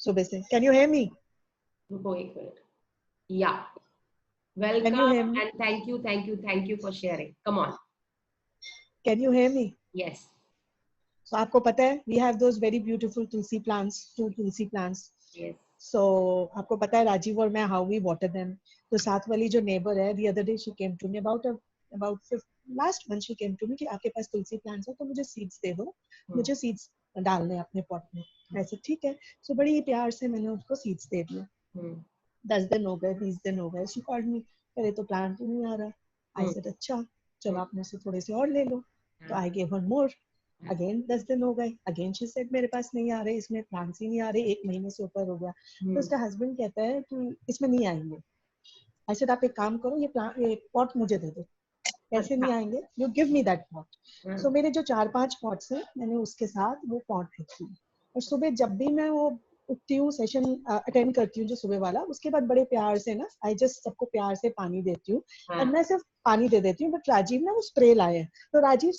सुबह से. Can you hear me? रुको एक minute. Yeah. Can you Welcome hear me? and thank you for sharing. Come on. Can you hear me? Yes. So आपको पता है we have those very beautiful tulsi plants, 2 tulsi plants. Yes. So आपको पता है राजीव और मैं how we water them. तो साथ वाली जो neighbor है the other day she came to me about last month she came to me कि आपके पास तुलसी plants है तो मुझे seeds दे दो. मुझे seeds डालने अपने pot में. ऐसे ठीक है. So बड़ी प्यार से मैंने उसको seeds दे दिए. 10 दिन हो गए, 20 दिन हो गए. She called me, अरे तो plant ही नहीं आ रहा. I said अच्छा चलो आपने से थोड़े से और ले लो. तो I gave her more. Again 10 दिन हो गए. अगेन शी सेड मेरे पास नहीं आ रहे, इसमें प्लांट्स ही नहीं आ रहे. 1 महीने से ऊपर हो गया. तो उसका हस्बैंड कहता है कि इसमें नहीं आएंगे. आई सेड आप एक काम करो, ये पॉट मुझे दे दो. कैसे नहीं आएंगे? You give me that pot. So मेरे जो 4-5 पॉट्स हैं मैंने उसके साथ वो पॉट रखी. और सुबह जब भी मैं वो उठती हूँ सेशन अटेंड करती हूँ जो सुबह वाला, उसके बाद बड़े प्यार से ना आई जस्ट सबको प्यार से पानी देती हूँ. और मैं सिर्फ पानी दे देती हूँ. बट राजीव ना वो स्प्रे लाए हैं तो राजीव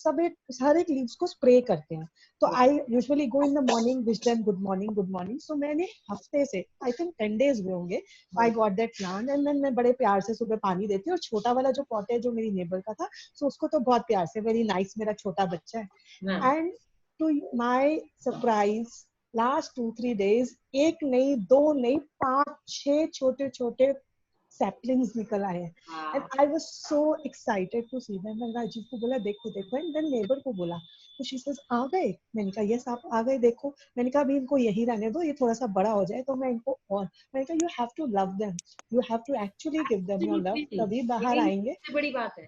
हर एक लीव्स को स्प्रे करते हैं. तो I usually go in the morning wish them good morning. So मैंने हफ्ते से आई थिंक 10 days हुए होंगे I got that plant. And then मैं बड़े प्यार से सुबह पानी देती हूँ. और छोटा वाला जो पॉट है जो मेरी नेबर का था सो उसको तो बहुत प्यार से वेरी नाइस मेरा छोटा बच्चा है. And to my surprise last 2-3 days 1 नहीं 2 नहीं 5-6 छोटे छोटे saplings निकल आए हैं. And I was so excited to see them. मैंने राजीव को बोला देखो देखो. And then neighbor को बोला तो she says आ गए. मैंने कहा yes आप आ गए देखो. मैंने कहा अभी इनको यही रहने दो, ये थोड़ा सा बड़ा हो जाए तो मैं इनको. और मैंने कहा you have to love them, you have to actually give them your love, तभी बाहर आएंगे. बड़ी बात है.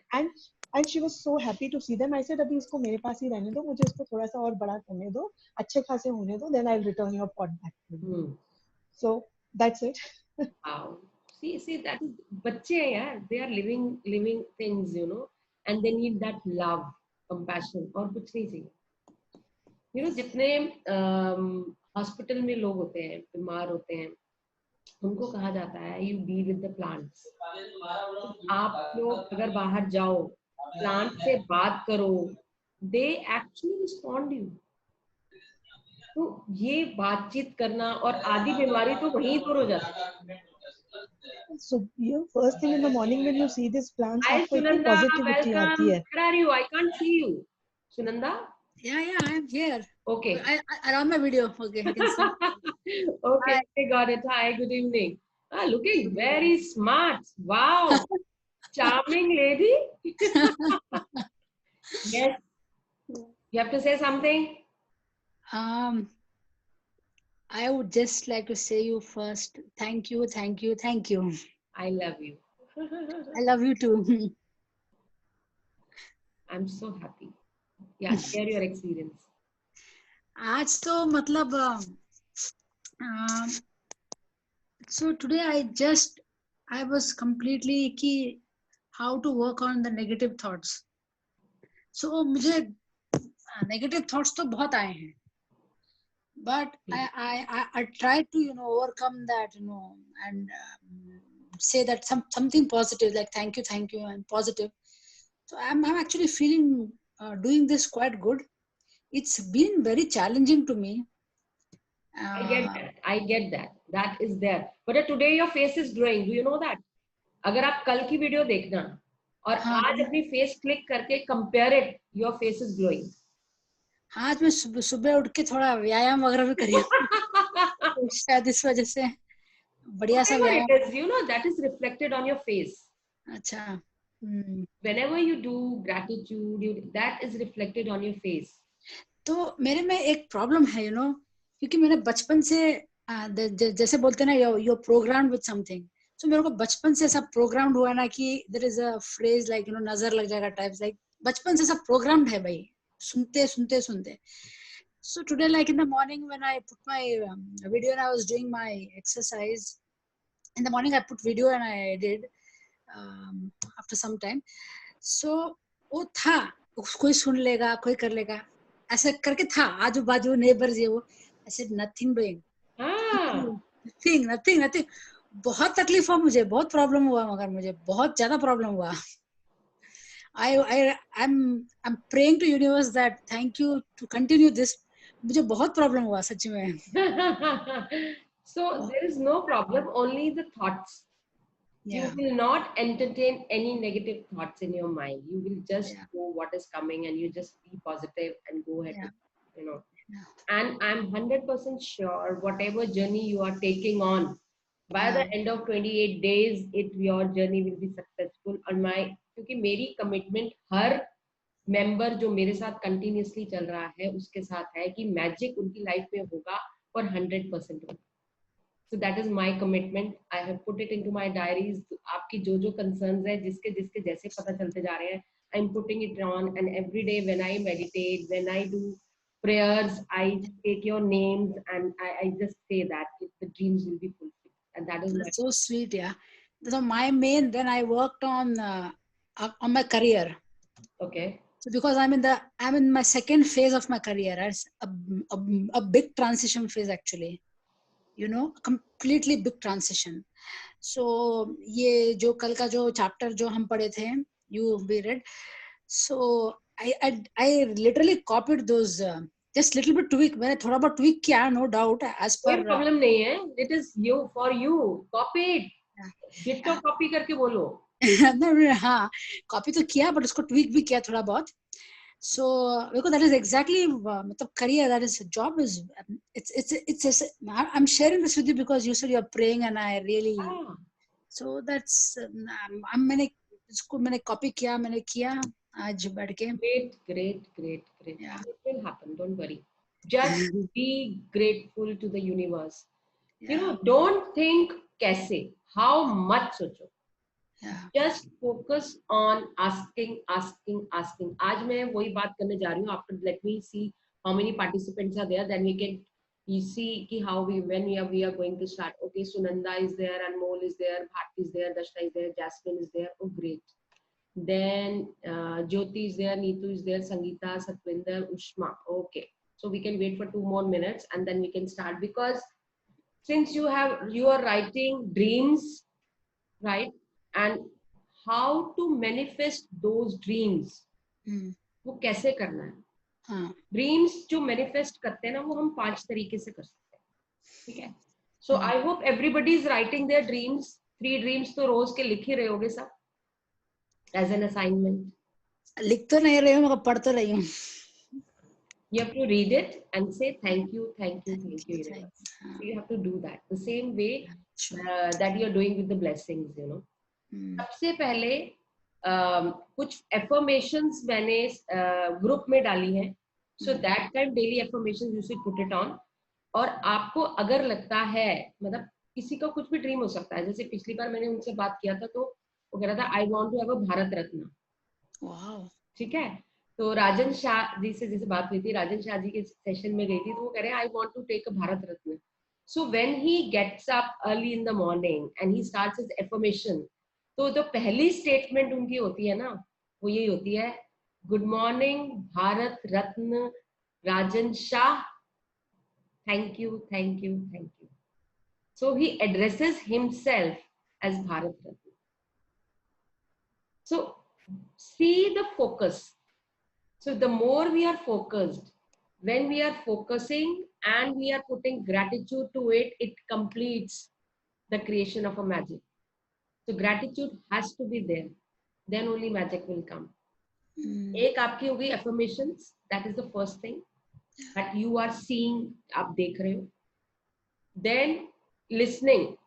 And she was so happy to see them. I said अभी इसको मेरे पास ही रहने दो, मुझे इसको थोड़ा सा और बड़ा करने दो, अच्छे खासे होने दो, then I'll return your pot back to you. So that's it. Wow. See that is बच्चे हैं यार. They are living things, you know, and they need that love, compassion और कुछ नहीं चाहिए. You know जितने हॉस्पिटल में लोग होते हैं बीमार होते हैं उनको कहा जाता है you be with the plants. आप लोग अगर बाहर जाओ प्लांट से बात करो they actually respond you. तो ये बातचीत करना और आधी बीमारी तो वहीं दूर हो जाती है. So first thing in the morning when you see these plants, Hi आपको इतनी Sunanda, positivity आती है. where are you? I can't see you. Sunanda? Yeah, I'm here. Okay. I on my video. Okay, I can see. Okay, I got it. Hi, good evening. Looking very smart. Wow. Charming lady. Yes. You have to say something? I would just like to say you first. Thank you. I love you. I love you too. I'm so happy. Yeah, share your experience. आज तो मतलब so today I was completely कि how to work on the negative thoughts. So मुझे negative thoughts तो बहुत आए हैं. But I tried to overcome that and say that something positive like thank you and positive. So I'm actually feeling doing this quite good. It's been very challenging to me. I get that. That is there. But today your face is glowing. Do you know that? अगर आप कल की video देखना और आज अपनी face click करके compare it, your face is glowing. आज मैं सुबह उठ के थोड़ा व्यायाम वगैरह भी करी तो शायद इस वजह से बढ़िया सा व्यायाम. You know that is reflected on your face. अच्छा. Whenever you do gratitude, that is reflected on your face. तो मेरे में एक प्रॉब्लम है क्योंकि मैंने बचपन से जैसे बोलते ना you're programmed with something. So मेरे को बचपन से ऐसा प्रोग्राम्ड हुआ ना कि there is a phrase like नजर लग जाएगा types like बचपन से सब प्रोग्राम्ड है भाई. सुनते. So today, like in the morning when I put my video and I was doing my exercise, in the morning I put video and I did after some time. So वो था कोई सुन लेगा कोई कर लेगा ऐसा करके था आजू बाजू नेबर्स ये वो. I said nothing doing. nothing. बहुत तकलीफ हुआ मुझे, बहुत प्रॉब्लम हुआ, मगर मुझे बहुत ज्यादा प्रॉब्लम हुआ. I'm praying to universe that thank you to continue this. मुझे बहुत प्रॉब्लम हुआ सच में. So there is no problem, only the thoughts. You Yeah. will not entertain any negative thoughts in your mind. You will just Yeah. go what is coming, and you just be positive and go ahead. Yeah. You know, Yeah. and I'm 100% sure whatever journey you are taking on, by the Yeah. end of 28 days, your journey will be successful. और मैं, क्योंकि मेरी commitment हर member जो मेरे साथ continuously चल रहा है उसके साथ है कि magic उनकी life में होगा और 100% होगा. So that is my commitment. I have put it into my diaries. आपकी जो concerns है, जिसके जैसे पता चलते जा रहे हैं, I'm putting it on, and every day when I meditate, when I do prayers, I take your names and I just say that the dreams will be fulfilled, and that is my. That's so sweet. Yeah. So my main, then I worked on my career. Okay. So because I'm in my second phase of my career, it's a big transition phase actually. You know, completely big transition. So ये जो कल का जो chapter जो हम पढ़े थे, we read. So I literally copied those. Just little bit tweak. मैंने थोड़ा बहुत tweak किया, no doubt, as per. कोई problem नहीं है. It is you, for you. Copy it. Ditto copy करके बोलो. no, हाँ, copy तो किया, but उसको tweak भी किया थोड़ा बहुत. So because that is exactly मतलब career, that is job is it's I'm sharing this with you because you said you're praying and I really so that's मैंने इसको मैंने copy किया, मैंने किया आज बैठ के. Great. Yeah. It will happen, don't worry. Just be grateful to the universe. Yeah. You know, don't think कैसे, how much सोचो. Yeah. Just focus on asking. आज मैं वही बात करने जा रही हूँ. After, let me see how many participants are there, then we can see कि how when we are going to start. Okay, Sunanda is there, Anmol is there, Bharti is there, Dashna is there, Jasmine is there. Oh, great. Then Jyoti is there, Neetu is there, Sangeeta, Satwinder, Ushma. Okay, so we can wait for 2 more minutes and then we can start, because since you are writing dreams, right? And how to manifest those dreams, वो कैसे करना है. Dreams जो manifest करते हैं ना, वो हम 5 तरीके से कर सकते हैं. ठीक है. So I hope everybody is writing their dreams. 3 dreams तो रोज के लिख ही रहे होगे सब एज एन असाइनमेंट. लिख तो नहीं रही हूँ, मगर पढ़ तो रही हूँ. You have to read it and say thank you. Universe. So you have to do that the same way that you are doing with the blessings, you know. सबसे पहले कुछ affirmations मैंने ग्रुप में डाली हैं. So that kind daily affirmations you should put it on. और आपको अगर लगता है, मतलब किसी का कुछ भी ड्रीम हो सकता है. जैसे पिछली बार मैंने उनसे बात किया था तो वो कह रहा था I want to have a Bharat Ratna. ठीक है. तो राजन शाह जी से जैसे बात हुई थी, राजन शाह जी के सेशन में गई थी, तो वो कह रहे हैं I want to take a Bharat Ratna. So when he gets up early in the morning and he starts his affirmation, तो जो पहली स्टेटमेंट उनकी होती है ना, वो यही होती है, good morning Bharat Ratna Rajan Shah, thank you. So he addresses himself as Bharat Ratna. So see the focus. So the more we are focused, when we are focusing and we are putting gratitude to it, it completes the creation of a magic. So gratitude has to be there. Then only magic will come. एक आपकी हो गई affirmations. That is the first thing that you are seeing. आप देख रहे हो. Then listening.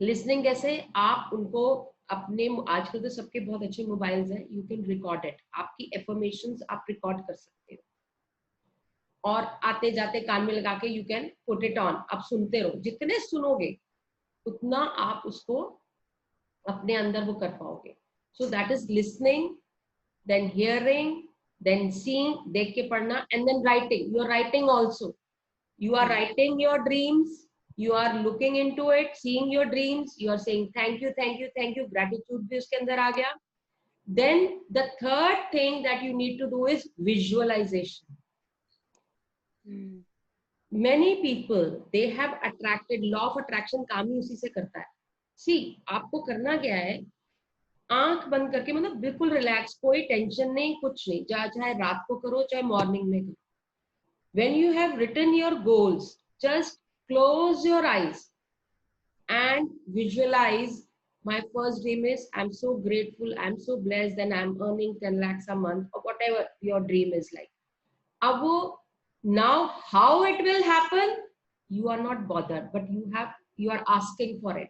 Listening कैसे? आप उनको अपने, आजकल तो सबके बहुत अच्छे मोबाइल्स हैं. You can record it. आपकी affirmations आप record कर सकते हो. और आते जाते कान में लगा के you can put it on. आप सुनते रहो. जितने सुनोगे उतना आप उसको अपने अंदर वो कर पाओगे. So that is listening, then hearing, then seeing, देख के पढ़ना, and then writing. You are writing also. You are writing your dreams. You are looking into it, seeing your dreams. You are saying thank you. Gratitude भी उसके अंदर आ गया. Then the third thing that you need to do is visualization. Many people, they have attracted, law of attraction काम ही उसी से करता है. See, आपको करना क्या है, आंख बंद करके, मतलब बिल्कुल रिलैक्स, कोई टेंशन नहीं, कुछ नहीं, चाहे रात को करो चाहे मॉर्निंग में करो. When you have written your goals, just close your eyes and visualize. My first dream is, I'm so grateful, I'm so blessed, and I'm earning 10 lakhs a month, or whatever your dream is like. Ab wo, now how it will happen, you are not bothered, but you are asking for it.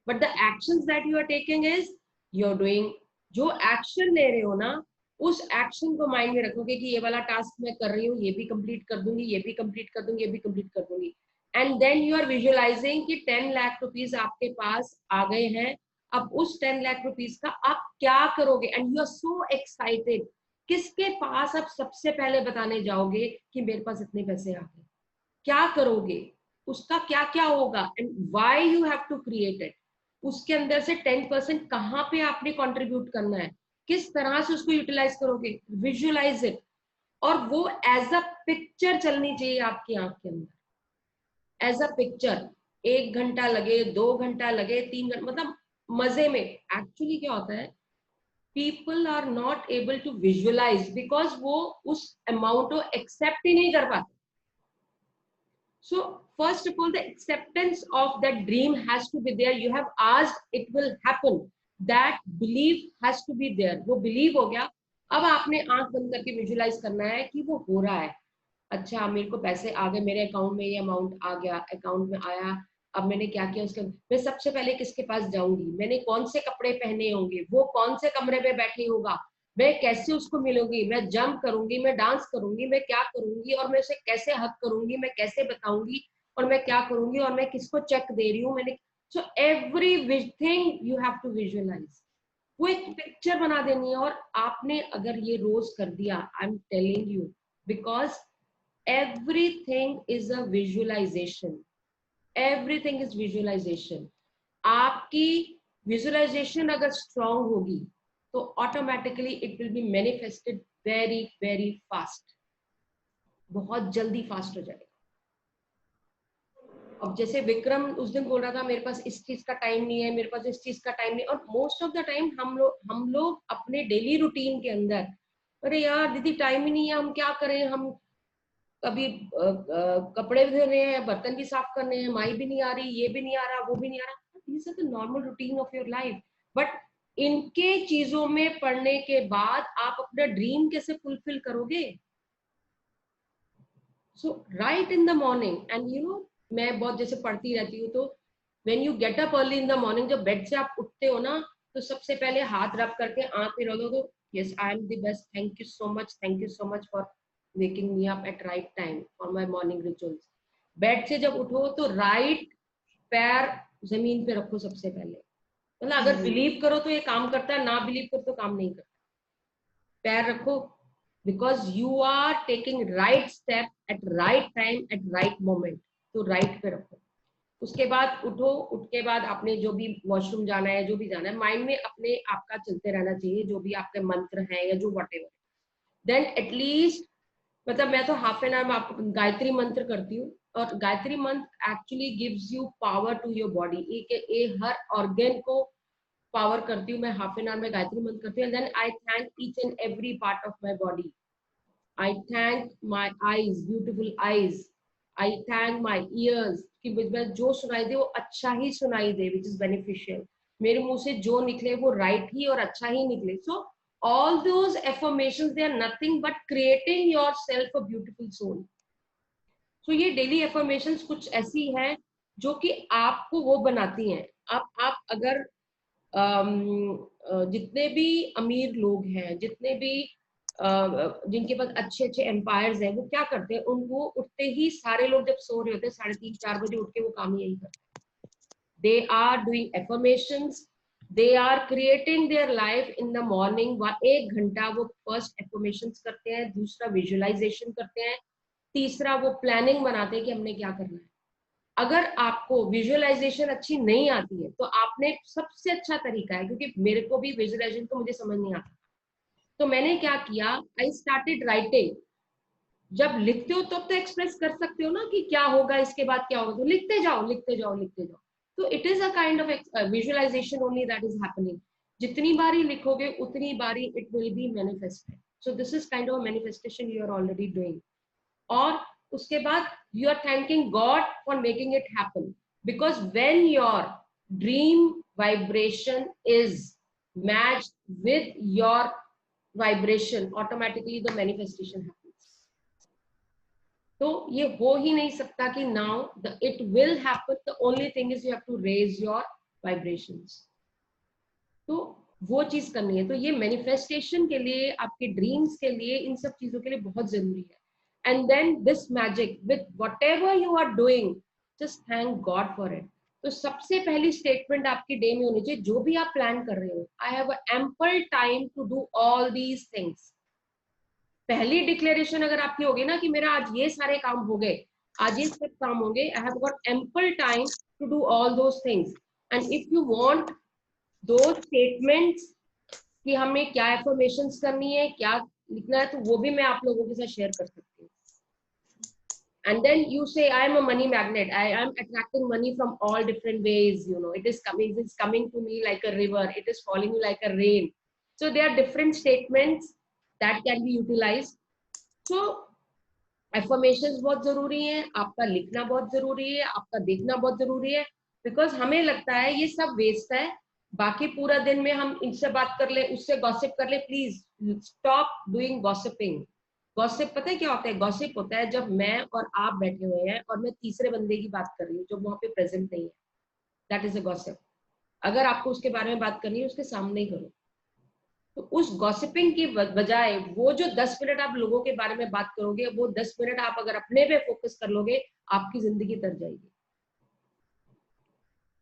But the actions that you are taking is, you're doing, जो action ले रहे हो ना, उस action को mind में रखोगे कि ये वाला task मैं कर रही हूँ, ये भी complete कर दूंगी, ये भी complete कर दूंगी, ये भी complete कर दूंगी. And then you are visualizing कि 10 लाख रुपीस आपके पास आ गए हैं. अब उस 10 लाख रुपीस का आप क्या करोगे? And you are so excited. किसके पास आप सबसे पहले बताने जाओगे कि मेरे पास इतने पैसे आ गए? क्या करोगे? उसका क्या क्या होगा? And why you have to create it? उसके अंदर से 10% कहाँ पे आपने कंट्रीब्यूट करना है, किस तरह से उसको यूटिलाइज करोगे? Visualize it. और वो एज अ पिक्चर चलनी चाहिए आपकी आंख के अंदर, एज अ पिक्चर. 1 घंटा लगे, 2 घंटा लगे, 3 घंटा, मतलब मजे में. एक्चुअली क्या होता है, people are not able to visualize because वो उस अमाउंट को एक्सेप्ट ही नहीं कर पाते. So first of all, the acceptance of that dream has to be there. You have asked, it will happen. That belief has to be there. वो believe हो गया. अब आपने आंख बंद करके visualize करना है कि वो हो रहा है. अच्छा, मेरे को पैसे आ गए, मेरे अकाउंट में ये अमाउंट आ गया, अकाउंट में आया. अब मैंने क्या किया उसके, मैं सबसे पहले किसके पास जाऊंगी, मैंने कौन से कपड़े पहने होंगे, वो कौन से कमरे में बैठे होगा, मैं कैसे उसको मिलूंगी, मैं जंप करूंगी, मैं डांस करूंगी, मैं क्या करूंगी, और मैं उसे कैसे हक करूंगी, मैं कैसे बताऊंगी, और मैं क्या करूंगी, और मैं किसको चेक दे रही हूँ मैंने. So everything you have to visualize. वो एक पिक्चर बना देनी है. और आपने अगर ये रोज कर दिया, I am telling you, because everything is a visualization. Everything is visualization. आपकी visualization अगर strong होगी तो automatically it will be manifested very very fast. बहुत जल्दी fast हो जाएगा. अब जैसे विक्रम उस दिन बोल रहा था, मेरे पास इस चीज का टाइम नहीं है, मेरे पास इस चीज का टाइम नहीं. और मोस्ट ऑफ द टाइम हम लोग अपने डेली रूटीन के अंदर, अरे यार दीदी टाइम ही नहीं है, हम क्या करें, हम कभी कपड़े भी धो रहे हैं, बर्तन भी साफ करने हैं, माई भी नहीं आ रही, ये भी नहीं आ रहा, वो भी नहीं आ रहा. This is the normal routine of your life. But इनके चीजों में पढ़ने के बाद आप अपना ड्रीम कैसे फुलफिल करोगे? So write in the morning. And you know, मैं बहुत जैसे पढ़ती रहती हूँ, तो when you get up early in the morning, जब बेड से आप उठते हो ना, तो सबसे पहले हाथ रब करके आंख पे रख दो. Yes, I am the best, thank you so much, thank you so much for waking me up at right time for my morning rituals. Bed से जब उठो तो राइट पैर जमीन पे रखो सबसे पहले. मतलब अगर बिलीव करो तो ये काम करता है, ना बिलीव करो तो काम नहीं करता. पैर रखो, because you are taking right step at right time at right moment. तो राइट पे रखो. उसके बाद उठो. उठ के बाद आपने जो भी वॉशरूम जाना है, जो भी जाना है, माइंड में अपने आपका चलते रहना चाहिए, जो भी आपके मंत्र हैं या जो व्हाटएवर. देन एटलीस्ट, मतलब मैं तो हाफ एन आवर में आपको गायत्री मंत्र करती हूँ. और Gayatri mantra actually gives you power to your body. एक हर ऑर्गन को पावर करती हूँ मैं. हाफ एन आवर में गायत्री मंत्र करती हूँ. Then I thank each and every part of my body. I thank my eyes, beautiful eyes. I thank my ears, कि जो सुनाई दे वो अच्छा ही सुनाई दे, विच इज बेनिफिशियल. मेरे मुंह से जो निकले वो राइट ही और अच्छा ही निकले. सो all those affirmations, they are nothing but creating yourself a beautiful soul. So ये daily affirmations कुछ ऐसी हैं जो कि आपको वो बनाती हैं. आप अगर जितने भी अमीर लोग हैं, जितने भी जिनके पास अच्छे अच्छे एम्पायर्स हैं, वो क्या करते हैं, उनको उठते ही, सारे लोग जब सो रहे होते हैं 3:30-4 बजे उठ के वो काम यही करते हैं. They are doing affirmations. They are creating their life in the morning. 1 घंटा वो फर्स्ट affirmations करते हैं, दूसरा विजुअलाइजेशन करते हैं, तीसरा वो प्लानिंग बनाते हैं कि हमने क्या करना है. अगर आपको विजुअलाइजेशन अच्छी नहीं आती है तो आपने, सबसे अच्छा तरीका है, क्योंकि मेरे को भी विजुअलाइजेशन तो मुझे समझ नहीं आता, तो मैंने क्या किया, आई स्टार्टेड राइटिंग. जब लिखते हो तब तो एक्सप्रेस कर सकते हो ना कि क्या होगा, इसके बाद क्या होगा, तो लिखते जाओ लिखते जाओ लिखते जाओ. तो it is a kind of visualization only that is happening. जितनी बारी लिखोगे उतनी बारी it will be manifested. So this is kind of manifestation you are already doing. और उसके बाद you are thanking God for making it happen, because when your dream vibration is matched with your vibration, automatically the manifestation happens. तो ये हो ही नहीं सकता कि now it will happen. The only thing is you have to raise your vibrations. तो वो चीज करनी है. तो ये मैनिफेस्टेशन के लिए, आपके ड्रीम्स के लिए, इन सब चीजों के लिए बहुत जरूरी है. And then this magic with whatever you are doing, just thank God for it. तो सबसे पहली स्टेटमेंट आपकी डे में होनी चाहिए, जो भी आप प्लान कर रहे हो, I have ample time to do all these things. पहली डिक्लेरेशन अगर आपकी होगी ना कि मेरा आज ये सारे काम हो गए, आज ये सब काम होंगे, I have got ample time to do all those things. And if you want two statements कि हमें क्या एफर्मेशंस करनी है, क्या लिखना है, तो वो भी मैं आप लोगों के साथ शेयर कर सकती हूँ. And then you say, I am a money magnet. I am attracting money from all different ways. You know, it is coming to me like a river. It is falling me like a rain. So there are different statements that can be utilized. So affirmations बहुत जरूरी है, आपका लिखना बहुत जरूरी है, आपका देखना बहुत जरूरी है. Because हमें लगता है ये सब वेस्ट है, बाकी पूरा दिन में हम इनसे बात कर ले, उससे गॉसिप कर ले. Please stop doing gossiping. Gossip पता है क्या होता है? गॉसिप होता है जब मैं और आप बैठे हुए हैं और मैं तीसरे बंदे की बात कर रही हूँ जो वहां पे प्रेजेंट नहीं है. That is a gossip. अगर आपको उसके बारे में बात करनी है, उसके सामने ही करो. तो उस गॉसिपिंग की बजाय वो जो 10 मिनट आप लोगों के बारे में बात करोगे, वो 10 मिनट आप अगर अपने पे फोकस कर लोगे, आपकी जिंदगी तर जाएगी.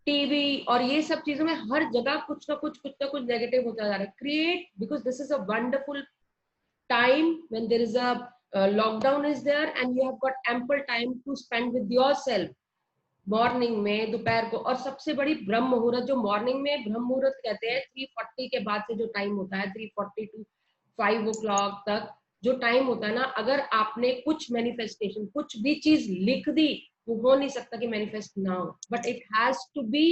टीवी और ये सब चीजों में हर जगह कुछ ना कुछ नेगेटिव होता जा रहा है. Create, because this is a wonderful time when there is a lockdown is there and you have got ample time to spend with yourself. Morning में, दोपहर को, और सबसे बड़ी ब्रह्म मुहूर्त, जो मॉर्निंग में ब्रह्म मुहूर्त कहते हैं, 3:40 के बाद से जो टाइम होता है, 3:40 to 5 o'clock तक जो टाइम होता है ना, अगर आपने कुछ मैनिफेस्टेशन, कुछ भी चीज लिख दी, वो हो नहीं सकता कि मैनिफेस्ट ना हो. But it has to be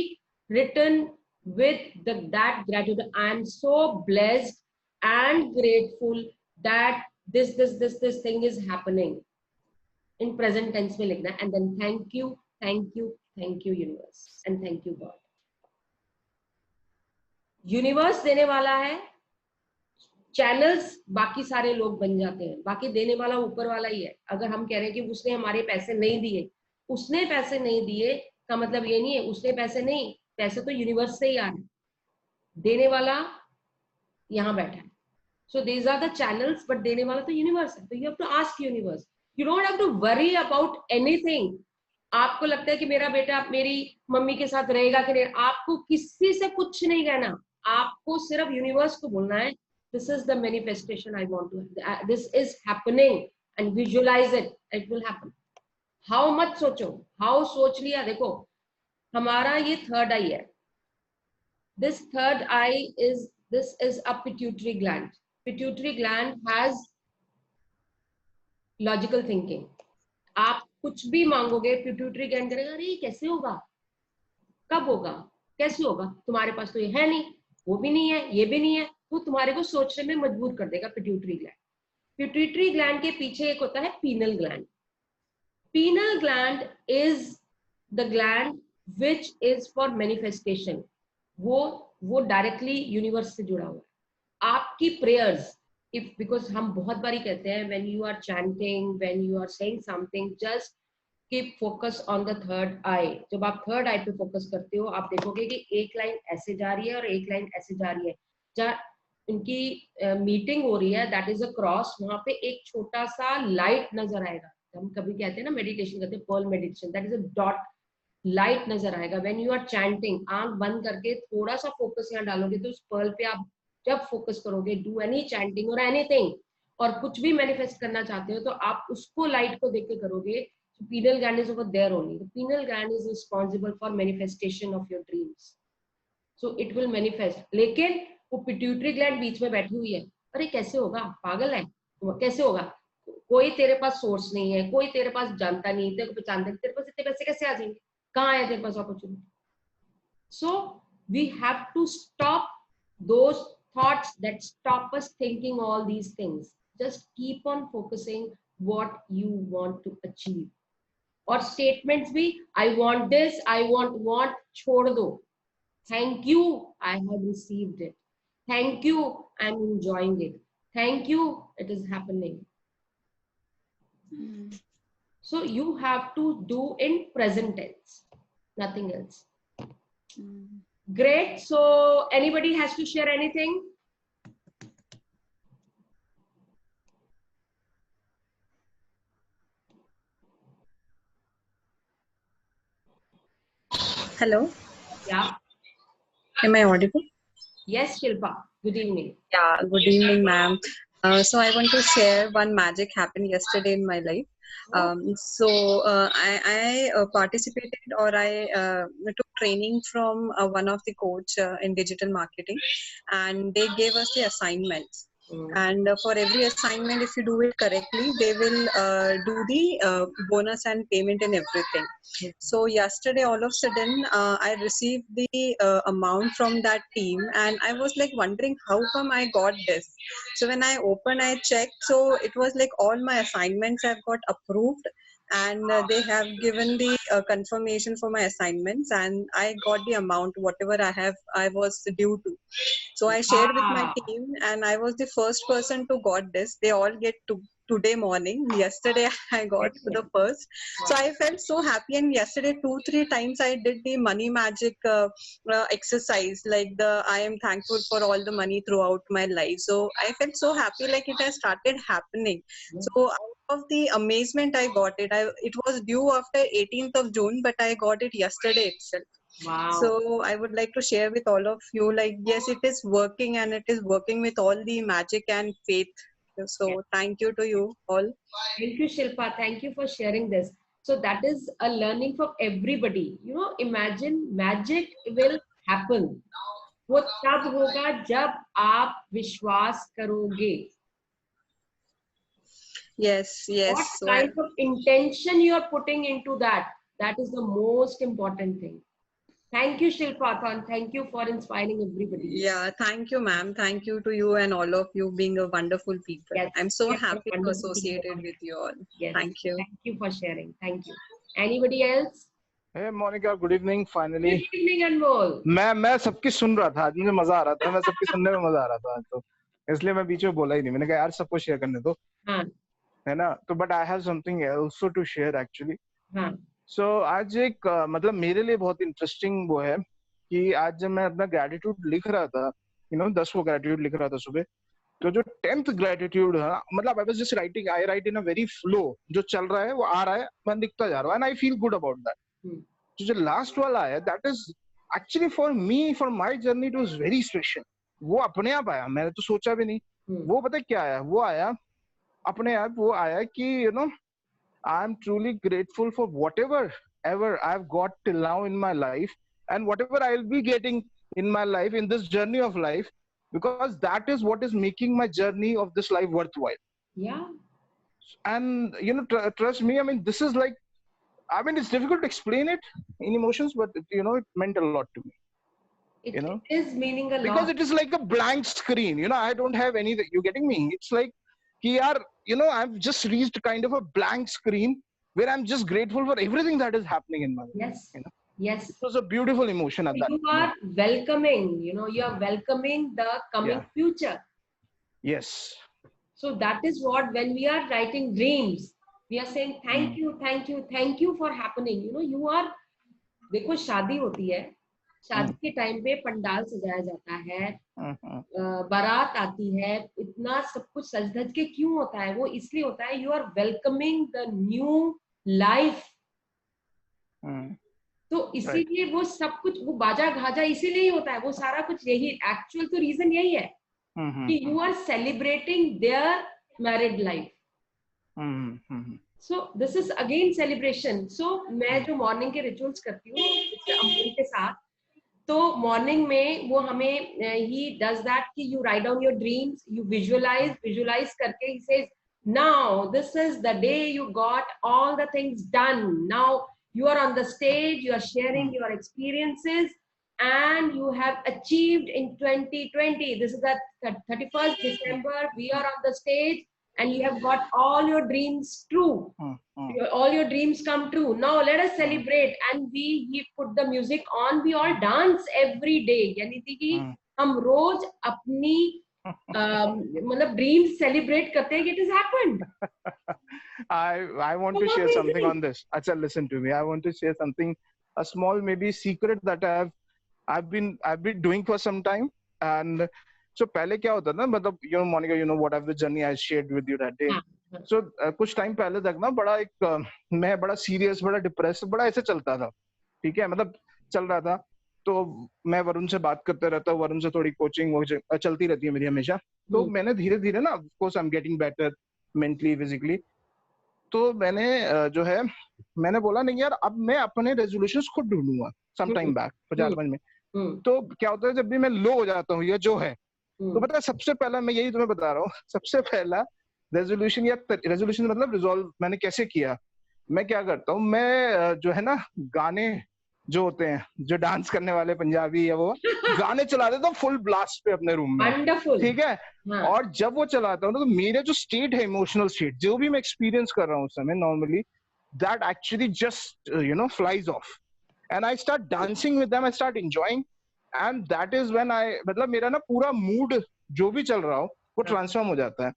written with that gratitude. I am so blessed and grateful that this thing is happening. In present tense में लिखना, and then thank you universe, and thank you God. Universe देने वाला है, channels बाकी सारे लोग बन जाते हैं, बाकी देने वाला ऊपर वाला ही है. अगर हम कह रहे हैं कि उसने हमारे पैसे नहीं दिए, उसने पैसे नहीं दिए का मतलब ये नहीं है उसने पैसे नहीं, पैसे तो यूनिवर्स से ही आ रहे हैं, देने वाला यहाँ बैठा है. So these are the channels, but देने वाला तो यूनिवर्स है. तो you have to ask universe. You don't have to worry about anything. आपको लगता है कि मेरा बेटा मेरी मम्मी के साथ रहेगा कि नहीं, आपको किसी से कुछ नहीं कहना, आपको सिर्फ यूनिवर्स को बोलना है, this is the manifestation I want to, this is happening, and visualize it, it will happen. How much सोचो, how सोच लिया. देखो हमारा ये थर्ड आई है, this third eye is, this is a pituitary gland. Pituitary gland has logical thinking. आप कुछ भी मांगोगे, pituitary gland करेगा, अरे कैसे होगा, कब होगा, कैसे होगा, तुम्हारे पास तो ये है नहीं, वो भी नहीं है, ये भी नहीं है, तो तुम्हारे को सोचने में मजबूर कर देगा pituitary gland. Pituitary gland के पीछे एक होता है pineal gland. Pineal gland is the gland which is for manifestation. वो डायरेक्टली यूनिवर्स से जुड़ा हुआ है. आपकी प्रेयर्स, इफ, बिकॉज हम बहुत बारी कहते हैं when you are chanting, when you are saying something, just keep focus on the third eye. जब आप थर्ड आई पे फोकस करते हो, आप देखोगे कि एक लाइन ऐसे जा रही है और एक लाइन ऐसे जा रही है. जहाँ इनकी मीटिंग हो रही है, दैट इज अ क्रॉस, वहां पे एक छोटा सा लाइट नजर आएगा. हम कभी कहते हैं ना मेडिटेशन करते हैं, pearl meditation, that is a dot, light नजर आएगा. व्हेन यू आर चैंटिंग, आंख बंद करके थोड़ा सा फोकस यहाँ डालोगे, तो उस पर्ल पे आप जब फोकस करोगे, डू एनी चैंटिंग और एनीथिंग, और कुछ भी मैनिफेस्ट करना चाहते हो, तो आप उसको लाइट को देख के करोगे. pineal gland is over there only. The pineal gland is responsible for manifestation of your dreams. So it will manifest. लेकिन वो pituitary gland बीच में बैठी हुई है, अरे कैसे होगा, पागल है, कैसे होगा, कोई तेरे पास सोर्स नहीं है, कोई तेरे पास जानता नहीं, तेरे को पहचानता नहीं, तेरे पास इतने पैसे कैसे आ जाएंगे, कहाँ है तेरे पास opportunity. So we have to stop those thoughts that stop us thinking all these things. Just keep on focusing what you want to achieve. और statements भी, I want this, I want छोड़ दो. Thank you, I have received it. Thank you, I'm enjoying it. Thank you, it is happening. So you have to do in present tense, nothing else. Great. So anybody has to share anything? Hello. Yeah. Am I audible? Yes, Shilpa. Good evening. Yeah, good evening, ma'am. So I want to share one magic happened yesterday in my life. I participated or I took training from one of the coach in digital marketing, and they gave us the assignments. And for every assignment, if you do it correctly, they will do the bonus and payment and everything. So yesterday, all of a sudden, I received the amount from that team, and I was like wondering how come I got this. So when I opened, I checked. So it was like all my assignments have got approved, and they have given the confirmation for my assignments, and I got the amount whatever I was due to. So I shared with my team, and I was the first person to got this. They all get to today morning. Yesterday I got the first. So I felt so happy, and yesterday 2-3 times I did the money magic exercise, like the I am thankful for all the money throughout my life. So I felt so happy, like it has started happening. So out of the amazement I got it. It was due after 18th of June, but I got it yesterday itself. Wow. So I would like to share with all of you, like, yes, it is working, and it is working with all the magic and faith. So thank you to you all. Thank you, Shilpa. Thank you for sharing this. So that is a learning for everybody. You know, imagine magic will happen. वो तब होगा जब आप विश्वास करोगे. Yes, yes. What So kind of intention you are putting into that? That is the most important thing. Thank you, Shilpa, and thank you for inspiring everybody. Yeah, thank you, ma'am. Thank you to you and all of you being a wonderful people. Yes, I'm so yes, happy to wonderful associate people. with you all. Yes. Thank you. Thank you for sharing. Thank you. Anybody else? Hey Monica, good evening. Finally. Good evening, Anmol. मैं सबकी सुन रहा था, आज मुझे मजा आ रहा था, मैं सबकी सुनने में मजा आ रहा था, तो इसलिए मैं बीच में बोला ही नहीं. मैंने कहा यार सबको शेयर करने दो, हाँ. है ना. तो but I have something also to share actually. हाँ. So आज एक मतलब मेरे लिए बहुत इंटरेस्टिंग वो है कि आज जब मैं अपना ग्रेटिट्यूड लिख रहा था, 10 को ग्रेटिट्यूड लिख रहा था सुबह, तो जो 10th ग्रेटिट्यूड है, मतलब I was just writing, I right in a very flow, जो चल रहा है वो आ रहा है, मैं लिखता जा रहा हूं, and I feel good about that. जो लास्ट वाला है, that is actually for me, for my journey, it was very special. वो अपने आप आया, मैंने तो सोचा भी नहीं. वो पता क्या आया, वो आया अपने आप, वो आया कि I am truly grateful for whatever ever I've got till now in my life, and whatever I'll be getting in my life, in this journey of life, because that is what is making my journey of this life worthwhile. Yeah. And trust me, I mean, this is like, I mean, it's difficult to explain it in emotions, but it meant a lot to me. It is meaning a lot. Because it is like a blank screen, I don't have anything. You getting me? It's like, I've just reached kind of a blank screen where I'm just grateful for everything that is happening in my life. Yes. Yes. It was a beautiful emotion at that You are welcoming, you are welcoming the coming future. Yes. So that is what, when we are writing dreams, we are saying thank you, thank you, thank you for happening. You are, देखो शादी होती है, शादी के time पे पंडाल सजाया जाता है, बारात आती है, इतना सब कुछ सज धज के क्यों होता है? वो इसलिए होता है, you are welcoming the new life. तो इसीलिए वो सब कुछ, वो बाजा गाजा इसीलिए होता है, वो सारा कुछ यही, एक्चुअल तो रीजन यही है कि you are celebrating their married life. So this is again celebration. So मैं जो मॉर्निंग के रिचुअल्स करती हूँ अमूल के साथ, तो मॉर्निंग में वो हमें ही डज दैट कि you write down your dreams, you visualise करके he says, now this is the day you got all the things done, now you are on the stage, you are sharing your experiences, and you have achieved in 2020. This is the 31st December, we are on the stage, and you have got all your dreams true. All your dreams come true. Now let us celebrate, and we put the music on, we all dance every day. यानी कि हम रोज अपनी मतलब dreams celebrate करते हैं. It has happened. I want to share something on this. Acha, listen to me. I want to share something, a small maybe secret that I've been doing for some time. And so पहले क्या होता था, मतलब Monica, whatever the journey I shared with you that day. So कुछ time पहले तक ना बड़ा एक मैं बड़ा सीरियस, बड़ा डिप्रेस, बड़ा ऐसे चलता था. ठीक है, मतलब चल रहा था. तो मैं वरुण से बात करते रहता हूँ, वरुण से थोड़ी कोचिंग चलती रहती है मेरी हमेशा. तो मैंने धीरे धीरे ना, of course I am getting better mentally, physically. तो मैंने जो है मैंने बोला नहीं यार, अब मैं अपने रेजोल्यूशंस खुद ढूंढूंगा. सम टाइम बैक 4-5 में. तो क्या होता है, जब भी मैं लो हो जाता हूँ या जो है, तो पता है सबसे पहला मैं यही तुम्हें बता रहा हूँ, सबसे पहला रेजोल्यूशन या रेजोल्यूशन मतलब रिजॉल्व मैंने कैसे किया. मैं क्या करता हूँ, मैं जो है ना गाने जो होते हैं, जो डांस करने वाले पंजाबी या वो गाने चला देता हूँ फुल ब्लास्ट पे अपने रूम में. Wonderful. ठीक है. और जब वो चलाता हूँ ना, तो मेरा जो स्टेट है, इमोशनल स्टेट, जो भी मैं एक्सपीरियंस कर रहा हूँ उस समय, normally that actually just flies of, and I start dancing with them, I start enjoying, and that is when I, मतलब मेरा ना पूरा मूड जो भी चल रहा हो वो ट्रांसफॉर्म हो जाता है.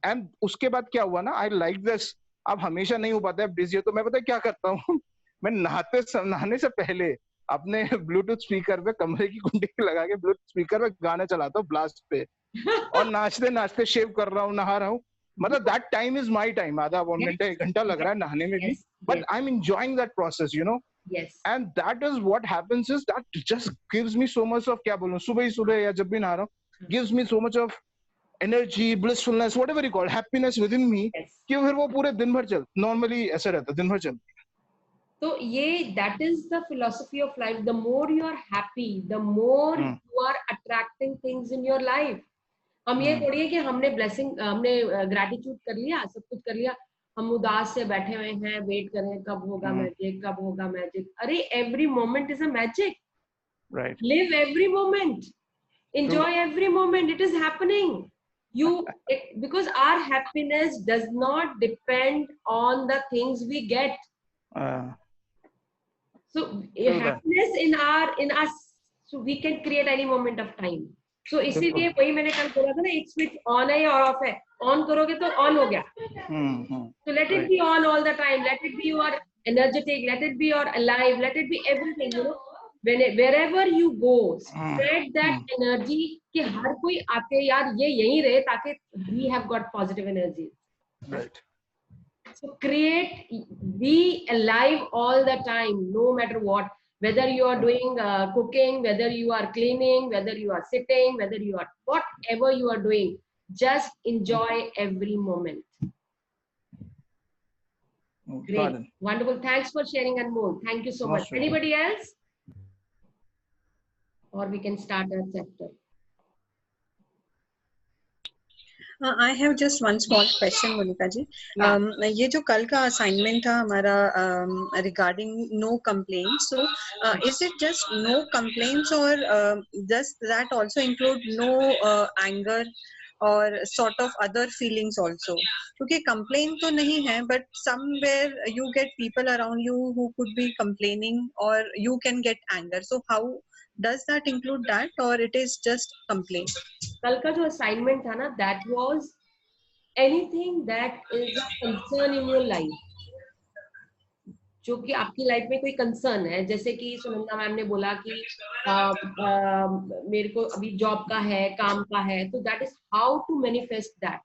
एंड उसके बाद क्या हुआ ना, आई लाइक दिस. अब हमेशा नहीं हो पाता है, बिजी है, तो मैं पता है क्या करता हूँ मैं नहाने से पहले अपने ब्लूटूथ स्पीकर पे, कमरे की कुंडी लगा के ब्लूटूथ स्पीकर पे गाने चलाता हूँ ब्लास्ट पे, और नाचते नाचते शेव कर रहा हूँ, नहा रहा हूँ. मतलब that time is my time. आधा पौन घंटा 1 घंटा लग रहा है नहाने में भी, but I am enjoying that process, Yes. And that is what happens, is that just gives me so much of, क्या बोलूं, सुबह ही सुबह या जब भी नहा रहा हूँ, gives me so much of energy, blissfulness, whatever you call, happiness within me. Yes. कि फिर वो पूरे दिन भर normally ऐसा रहता, दिन भर चलता. तो ये that is the philosophy of life. The more you are happy, the more you are attracting things in your life. हम ये थोड़ी है कि हमने ब्लेसिंग, हमने ग्रेटिट्यूड कर लिया, सब कुछ कर लिया, हम उदास से बैठे हुए हैं, वेट कर रहे हैं कब होगा मैजिक, कब होगा मैजिक. अरे every moment is a magic. Right. Live every moment. Enjoy every moment. It is happening. Because our happiness does not depend on the things we get. So happiness in us, so we can create any moment of time. So इसीलिए वही मैंने कल बोला था ना, एक switch on है और ऑफ है. ऑन करोगे तो ऑन हो गया. So let it be on all the time. Let it be you are energetic. Let it be you are alive. Let it be everything. Wherever you go, spread that energy कि हर कोई आके यार ये यहीं रहे, ताकि we have got positive energy. Right. So be alive all the time, no matter what. Whether you are doing cooking, whether you are cleaning, whether you are sitting, whether you are whatever you are doing, just enjoy every moment. Great, wonderful. Thanks for sharing, Anmol. Thank you so much. Anybody else? Or we can start our chapter. I have just one small question, Monica ji. ये जो कल का assignment था हमारा regarding no complaints, so is it just no complaints or does that also include no anger or sort of other feelings also? क्योंकि complaint तो नहीं है, but somewhere you get people around you who could be complaining, or you can get anger. So how does that include that, or it is just complaint? कल का जो assignment था ना, that was anything that is a concern in your life, जो कि आपकी life में कोई कंसर्न है. जैसे कि सुनंदा मैम ने बोला कि मेरे को अभी जॉब का है, काम का है, तो that is how to manifest that.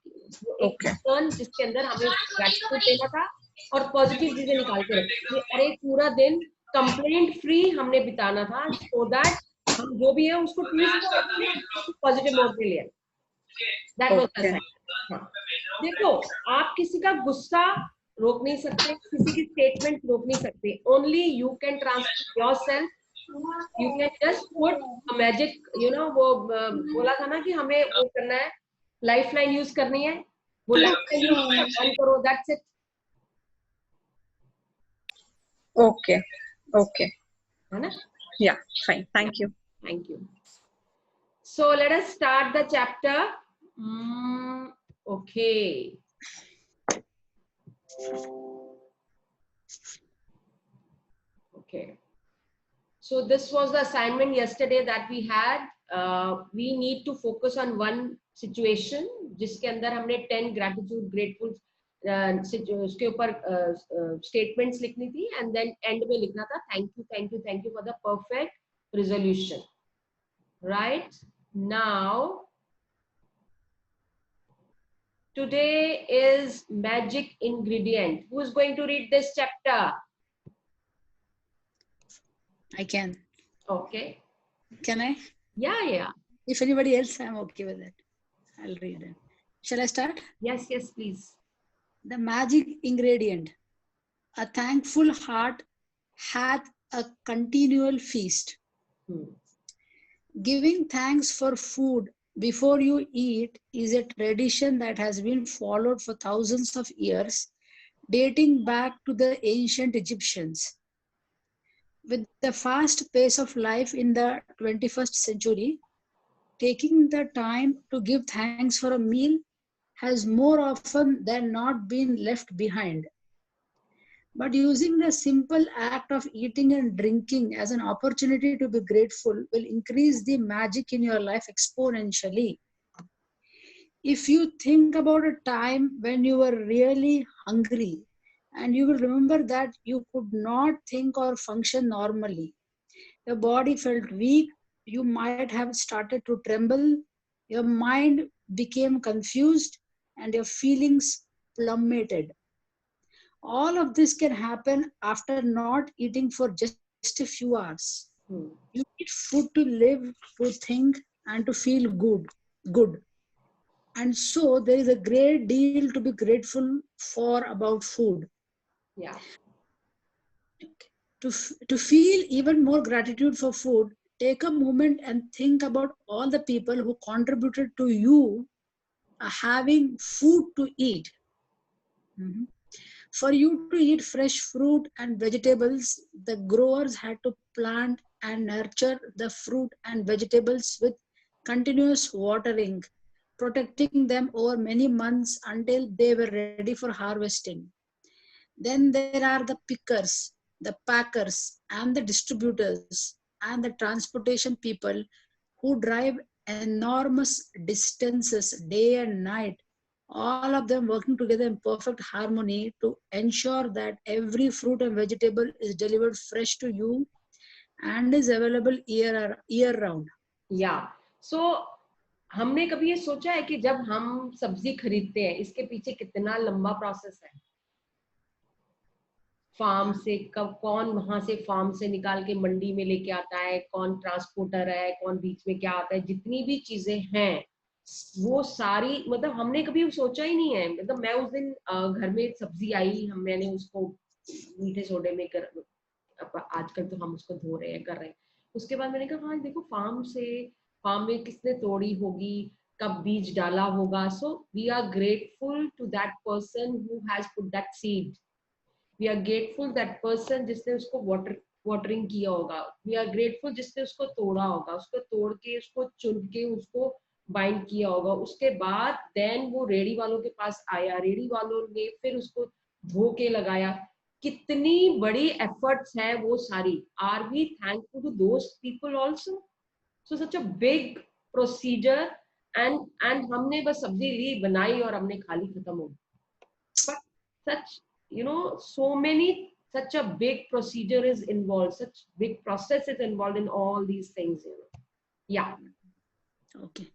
एक कंसर्न जिसके अंदर हमें ग्रेटिट्यूड देना था और पॉजिटिव चीजें निकाल के रखी. अरे पूरा दिन कंप्लेंट फ्री हमने बिताना था, सो दैट हम जो भी है उसको पॉजिटिव मोड पे लिया. That was the sign. देखो, आप किसी का गुस्सा रोक नहीं सकते, किसी की स्टेटमेंट रोक नहीं सकते. Only you can transform yourself. You can just put magic, वो बोला था ना कि हमें वो करना है, लाइफलाइन यूज करनी है, वो लाइफलाइन यूज करो. That's it. ओके है ना? या fine. Thank you. Thank you. So let us start the chapter. Okay. Okay. So this was the assignment yesterday that we had. We need to focus on one situation जिसके अंदर हमने 10 gratitude grateful उसके ऊपर statements लिखनी थी and then end में लिखना था thank you for the perfect resolution. Right now, today is magic ingredient. Who is going to read this chapter? I can. Okay. Can I? Yeah. If anybody else, I'm okay with it. I'll read it. Shall I start? Yes, please. The magic ingredient. A thankful heart hath a continual feast. Giving thanks for food before you eat is a tradition that has been followed for thousands of years, dating back to the ancient Egyptians. With the fast pace of life in the 21st century, taking the time to give thanks for a meal has more often than not been left behind. But using the simple act of eating and drinking as an opportunity to be grateful will increase the magic in your life exponentially. If you think about a time when you were really hungry, and you will remember that you could not think or function normally, your body felt weak, you might have started to tremble, your mind became confused, and your feelings plummeted. All of this can happen after not eating for just a few hours. You need food to live, to think, and to feel good. And so there is a great deal to be grateful for about food. Yeah. To feel even more gratitude for food, take a moment and think about all the people who contributed to you having food to eat. For you to eat fresh fruit and vegetables, the growers had to plant and nurture the fruit and vegetables with continuous watering, protecting them over many months until they were ready for harvesting. Then there are the pickers, the packers, and the distributors, and the transportation people who drive enormous distances day and night, all of them working together in perfect harmony to ensure that every fruit and vegetable is delivered fresh to you and is available year round. Yeah. So हमने कभी ये सोचा है कि जब हम सब्जी खरीदते हैं इसके पीछे कितना लंबा प्रोसेस है? फार्म से कौन वहां से फार्म से निकाल के मंडी में लेके आता है, कौन ट्रांसपोर्टर है, कौन बीच में क्या आता है, जितनी भी चीजें हैं वो सारी, मतलब हमने कभी सोचा ही नहीं है. मतलब मैं उस दिन घर में सब्जी आई, मैंने उसको मीठे सोडे में आजकल तो हम उसको धो रहे हैं, कर रहे हैं. उसके बाद मैंने कहा हाँ देखो फार्म में किसने तोड़ी होगी, कब बीज डाला होगा. So we are grateful to that person who has put that seed. We are grateful that person जिसने उसको watering किया होगा. We are grateful जिसने उसको तोड़ा होगा, उसको तोड़ के, उसको चुन के, उसको बाइंड किया होगा. उसके बाद then वो रेडी वालों के पास आया, रेडी वालों ने फिर उसको धो के लगाया. कितनी बड़ी efforts है वो सारी. Are we thankful to those people also? So such a big procedure and हमने बस सब्जी ली, बनाई और हमने खा ली, खत्म हो गया. But such such a big procedure is involved, such big process is involved in all these things, Yeah. Okay.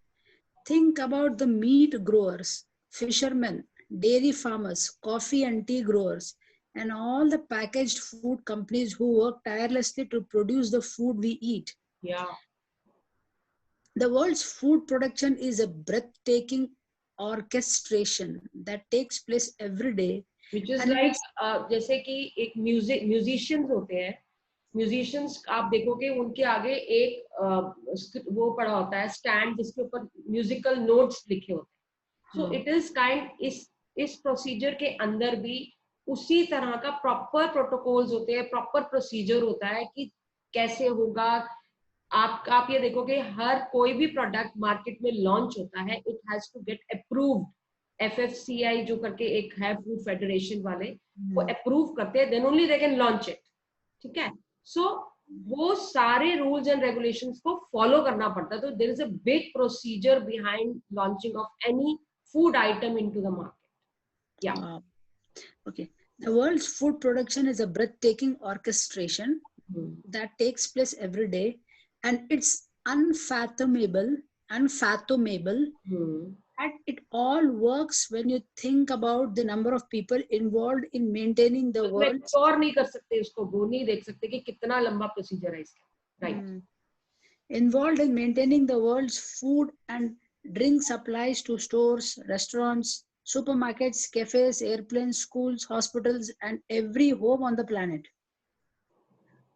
Think about the meat growers, fishermen, dairy farmers, coffee and tea growers, and all the packaged food companies who work tirelessly to produce the food we eat. Yeah. The world's food production is a breathtaking orchestration that takes place every day. Which is like जैसे कि एक musicians होते हैं, musicians आप देखोगे उनके आगे एक वो पड़ा होता है स्टैंड जिसके ऊपर म्यूजिकल नोट्स लिखे होते हैं. सो इट इज काइंड इस प्रोसीजर के अंदर भी उसी तरह का प्रॉपर प्रोटोकॉल्स होते हैं, प्रॉपर प्रोसीजर होता है कि कैसे होगा. आप ये देखोगे हर कोई भी प्रोडक्ट मार्केट में लॉन्च होता है, it has to get approved FFCI जो करके एक है फूड फेडरेशन वाले, वो अप्रूव करते हैं, then only they can launch it, ठीक है। सो वो सारे रूल्स एंड रेगुलेशंस को फॉलो करना पड़ता है, तो there is a big procedure behind launching of any food item into the market. या Okay. The world's food production is a breathtaking orchestration that takes place every day, and it's unfathomable, and it all works when you think about the number of people involved in maintaining the world. और नहीं कर सकते इसको, वो नहीं देख सकते कि कितना लंबा प्रोसीजर है इसका, right. Involved in maintaining the world's food and drink supplies to stores, restaurants, supermarkets, cafes, airplanes, schools, hospitals, and every home on the planet.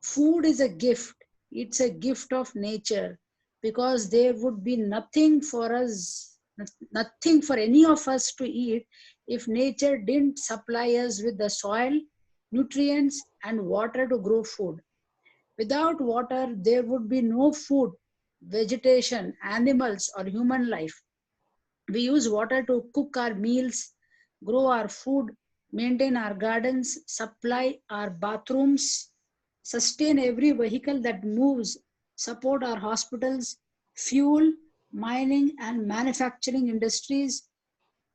Food is a gift. It's a gift of nature, because there would be nothing for us, nothing for any of us to eat if nature didn't supply us with the soil, nutrients, and water to grow food. Without water, there would be no food, vegetation, animals, or human life. We use water to cook our meals, grow our food, maintain our gardens, supply our bathrooms, sustain every vehicle that moves, support our hospitals, fuel, mining and manufacturing industries,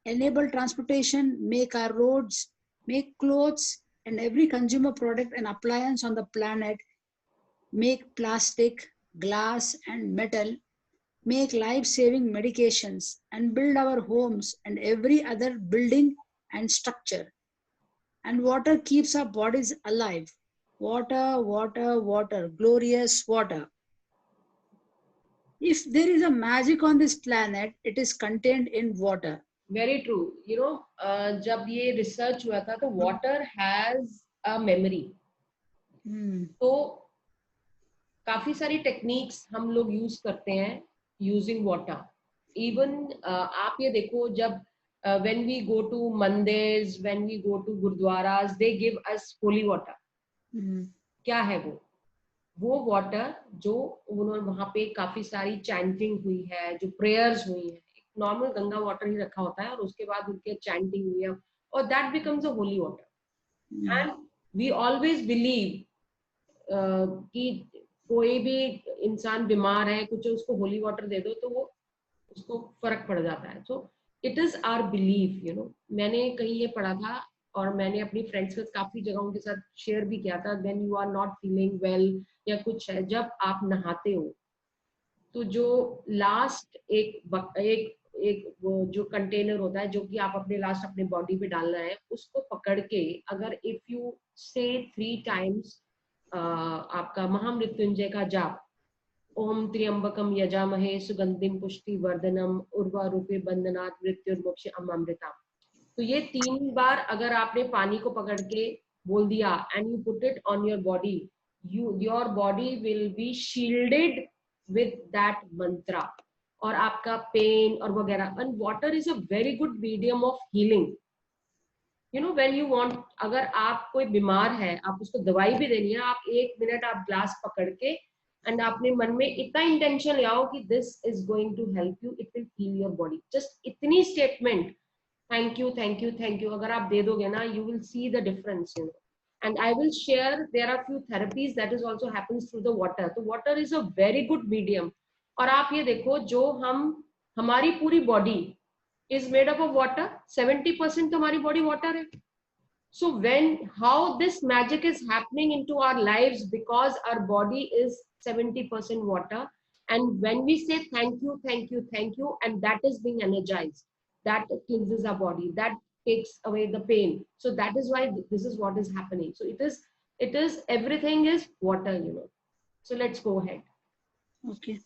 enable transportation, make our roads, make clothes, and every consumer product and appliance on the planet, make plastic, glass, and metal, make life-saving medications, and build our homes and every other building and structure. And water keeps our bodies alive. Water, water, water, glorious water. If there is a magic on this planet, it is contained in water. Very true. You know, जब ये research हुआ था तो water has a memory. तो काफी सारी techniques हम लोग यूज करते हैं यूजिंग वाटर। इवन आप ये देखो, जब when we go to mandirs, when we go to gurudwaras, they give us holy water. क्या है वो वाटर जो उन्होंने वहां पे काफी सारी चैंटिंग हुई है, जो प्रेयर्स हुई है, नॉर्मल गंगा वाटर ही रखा होता है और उसके बाद उनके चैंटिंग हुई है, और that becomes a holy water. And we always believe कि कोई भी इंसान बीमार है, कुछ उसको होली वाटर दे दो तो वो उसको फर्क पड़ जाता है। So it is our belief, you know. मैंने कहीं ये पढ़ा था और मैंने अपनी फ्रेंड्स के काफी जगहों के साथ शेयर भी किया था, when you are not feeling well या कुछ है, जब आप नहाते हो तो जो लास्ट एक वो जो कंटेनर होता है जो कि आप अपने लास्ट अपने बॉडी पे डाल रहे हैं, उसको पकड़ के अगर इफ यू से 3 times आपका महामृत्युंजय का जाप, ओम त्र्यंबकम यजामहे सुगंधिम पुष्टि वर्धनम उर्वारुके बंधनात् मृत्युर्मोक्ष अमृता, तो ये 3 बार अगर आपने पानी को पकड़ के बोल दिया and you put it on your body, your body will be shielded with that mantra, और आपका पेन और वगैरह। And water is a very good medium of healing. You know, when you want, अगर आप कोई बीमार है, आप उसको दवाई भी देनी है, आप 1 मिनट आप ग्लास पकड़ के एंड अपने मन में इतना इंटेंशन ले आओ कि this is going to help you, it will heal your body. Just इतनी statement, thank you thank you thank you, अगर आप दे दोगे ना, you will see the difference, you know. And I will share, there are few therapies that is also happens through the water. तो water is a very good medium. और आप ये देखो, जो हमारी पूरी body is made up of water, 70% तो हमारी बॉडी वाटर है। So how this magic is happening into our lives, because our body is 70% water, and when we say thank you thank you thank you, and that is being energized, that cleanses our body, that takes away the pain. So that is why this is what is happening. So it is everything is water, you know. So let's go ahead. Okay.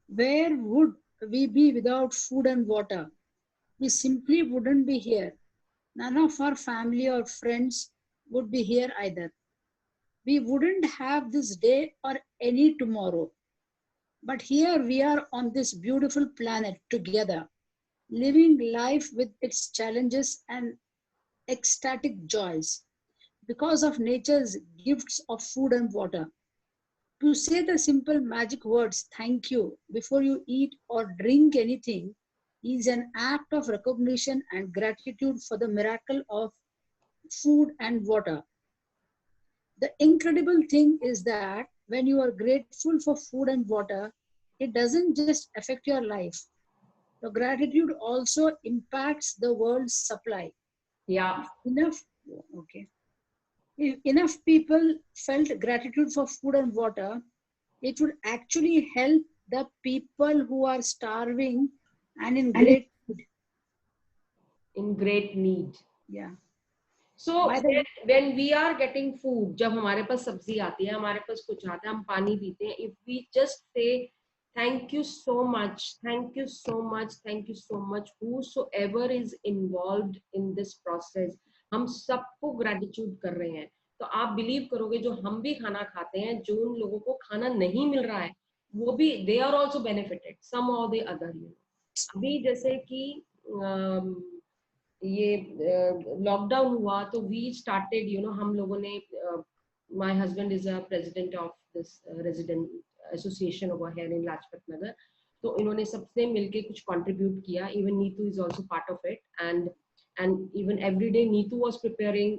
Where would we be without food and water? We simply wouldn't be here. None of our family or friends would be here either. We wouldn't have this day or any tomorrow. But here we are on this beautiful planet together, living life with its challenges and ecstatic joys because of nature's gifts of food and water. To say the simple magic words, thank you, before you eat or drink anything, is an act of recognition and gratitude for the miracle of food and water. The incredible thing is that when you are grateful for food and water, it doesn't just affect your life. Your gratitude also impacts the world's supply. Yeah. Enough, okay. If enough people felt gratitude for food and water, it would actually help the people who are starving and in great need. In great need. Yeah. So By the when we are getting food, जब हमारे पास सब्जी आती है, हमारे पास कुछ आता है, हम पानी पीते हैं, if we just say thank you so much, thank you so much, thank you so much, whosoever is involved in this process, हम सबको gratitude कर रहे हैं. तो आप बिलीव करोगे जो हम भी खाना खाते हैं, जो उन लोगों को खाना नहीं मिल रहा है, वो भी they are also benefited some or the other. अभी जैसे कि ये लॉकडाउन हुआ तो वी स्टार्टेड हम लोगों ने my husband is a president of this resident association over here in Lajpat Nagar. तो इन्होंने सबसे मिलके कुछ कंट्रीब्यूट किया. Even Neetu is also part of it and even every day Neetu was preparing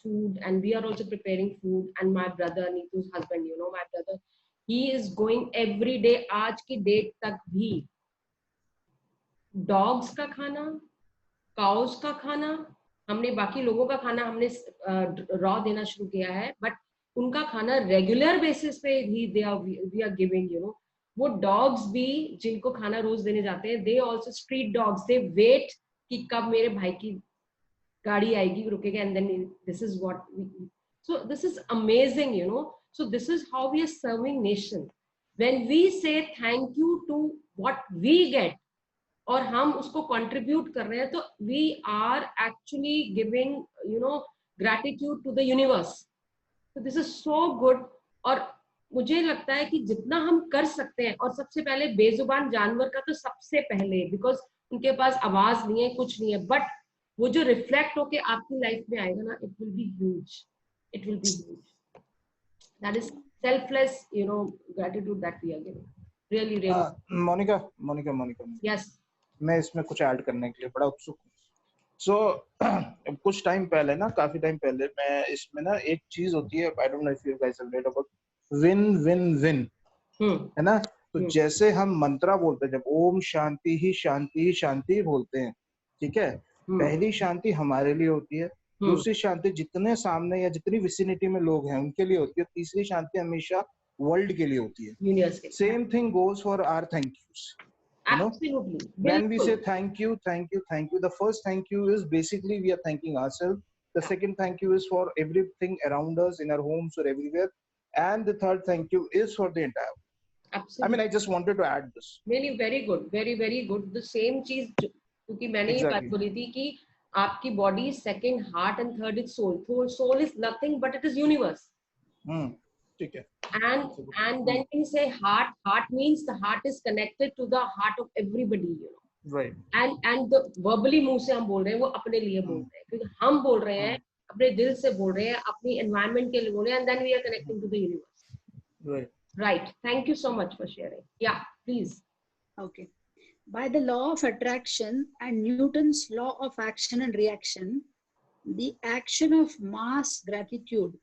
food and we are also preparing food. And my brother, Neetu's husband, my brother, he is going every day. आज की date तक भी dogs का खाना, cows का खाना, हमने बाकी लोगों का खाना हमने रॉ देना शुरू किया है, बट उनका खाना रेगुलर बेसिस पे ही वी आर गिविंग. वो डॉग्स भी जिनको खाना रोज देने जाते हैं, they also street dogs, they wait कि कब मेरे भाई की गाड़ी आएगी, रुकेगा, and then this is what we. So this is amazing. So this is how we are serving nation. When we say thank you to what we get और हम उसको कंट्रीब्यूट कर रहे हैं, तो we are actually giving gratitude to the universe. तो this is so good. और मुझे लगता है कि जितना हम कर सकते हैं, और सबसे पहले बेजुबान जानवर का तो सबसे पहले, बिकॉज उनके पास आवाज नहीं है, कुछ नहीं है, बट वो जो रिफ्लेक्ट होके आपकी लाइफ में आएगा ना, it will be huge. It will be huge. That is selfless gratitude that we are giving. Really really. Monika yes, मैं इसमें कुछ ऐड करने के लिए बड़ा उत्सुक हूँ. सो कुछ टाइम पहले ना, काफी टाइम पहले, मैं इसमें ना एक चीज होती है, I don't know if you guys have read about win win win, है ना. तो जैसे हम मंत्रा बोलते हैं, जब ओम शांति ही शांति बोलते हैं, ठीक है, पहली शांति हमारे लिए होती है, दूसरी शांति जितने सामने या जितनी विसिनिटी में लोग हैं उनके लिए होती है, तीसरी शांति हमेशा वर्ल्ड के लिए होती है. Same thing goes for our thank yous. Absolutely. When we say thank you, the first thank you is basically we are thanking ourselves. The second thank you is for everything around us, in our homes or everywhere. And the third thank you is for the entire. Absolutely. I mean, I just wanted to add this. Really, very good. Very, very good. The same चीज, क्योंकि मैंने ये बात बोली थी कि आपकी body is second heart and third is soul. Soul is nothing but it is universe. ठीक है. And then we say heart means the heart is connected to the heart of everybody, Right. And the verbally मुंह से हम बोल रहे हैं, वो अपने लिए बोल रहे हैं, क्योंकि हम बोल रहे हैं, अपने दिल से बोल रहे हैं, अपनी environment के लिए बोल रहे हैं, and then we are connecting to the universe. Right. Thank you so much for sharing. Yeah, please. Okay. By the law of attraction and Newton's law of action and reaction, the action of mass gratitude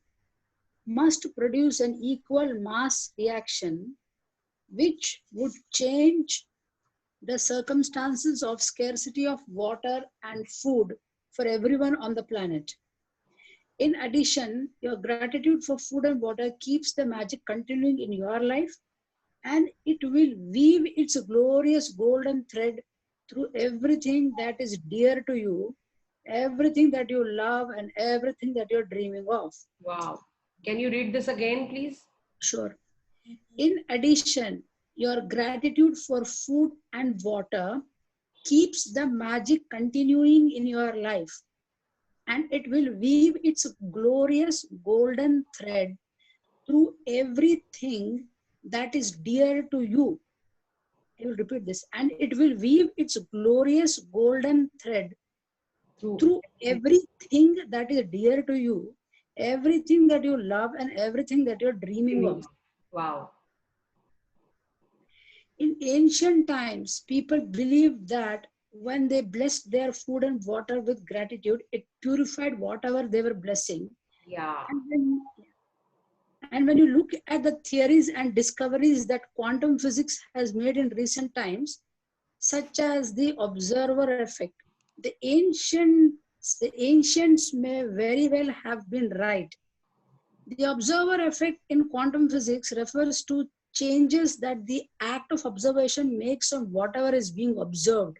must produce an equal mass reaction, which would change the circumstances of scarcity of water and food for everyone on the planet. In addition, your gratitude for food and water keeps the magic continuing in your life, and it will weave its glorious golden thread through everything that is dear to you, everything that you love, and everything that you're dreaming of. Wow. Can you read this again, please? Sure. In addition, your gratitude for food and water keeps the magic continuing in your life, and it will weave its glorious golden thread through everything that is dear to you. I will repeat this. And it will weave its glorious golden thread through everything that is dear to you, everything that you love, and everything that you're dreaming of. Wow. In ancient times, people believed that when they blessed their food and water with gratitude, it purified whatever they were blessing. Yeah. And when you look at the theories and discoveries that quantum physics has made in recent times, such as the observer effect, the ancients may very well have been right. The observer effect in quantum physics refers to changes that the act of observation makes on whatever is being observed.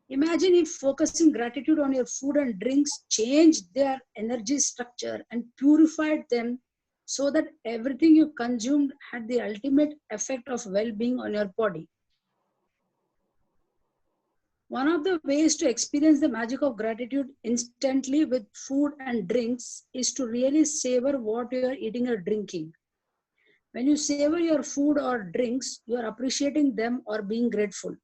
Imagine if focusing gratitude on your food and drinks changed their energy structure and purified them so that everything you consumed had the ultimate effect of well-being on your body. One of the ways to experience the magic of gratitude instantly with food and drinks is to really savor what you are eating or drinking. When you savor your food or drinks, you are appreciating them or being grateful.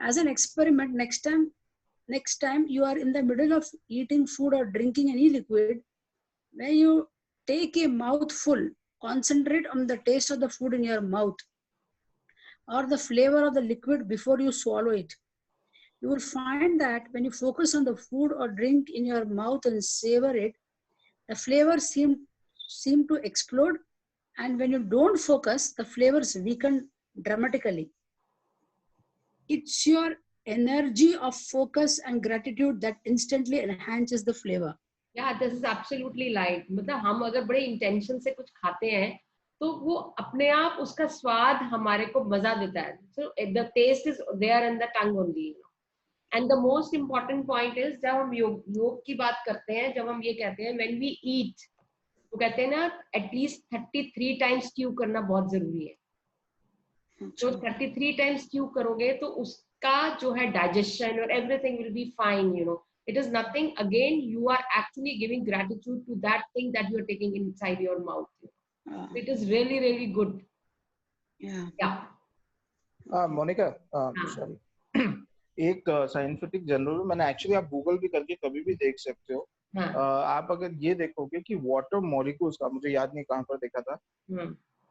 As an experiment, next time you are in the middle of eating food or drinking any liquid, when you take a mouthful, concentrate on the taste of the food in your mouth or the flavor of the liquid before you swallow it. You will find that when you focus on the food or drink in your mouth and savor it, the flavors seem to explode, and when you don't focus, the flavors weaken dramatically. It's your energy of focus and gratitude that instantly enhances the flavor. Yeah, this is absolutely right. मतलब हम अगर बड़े intention से कुछ खाते हैं तो वो अपने आप उसका स्वाद हमारे को मजा देता है. So the taste is there in the tongue only. And the most important point is जब हम योग की बात करते हैं, जब हम ये कहते हैं when we eat, तो कहते हैं ना at least 33 times chew करना बहुत जरूरी है. तो 33 times chew करोगे तो उसका जो है digestion और everything will be fine, you know. It is nothing. Again, you are actually giving gratitude to that thing that you are taking inside your mouth. It is really, really good. Yeah. Yeah. Monika, sorry. एक scientific journal में मैंने actually, आप Google भी करके कभी भी देख सकते हो. आप अगर ये देखोगे कि वाटर मॉलिक्यूल्स का, मुझे याद नहीं कहाँ पर देखा था,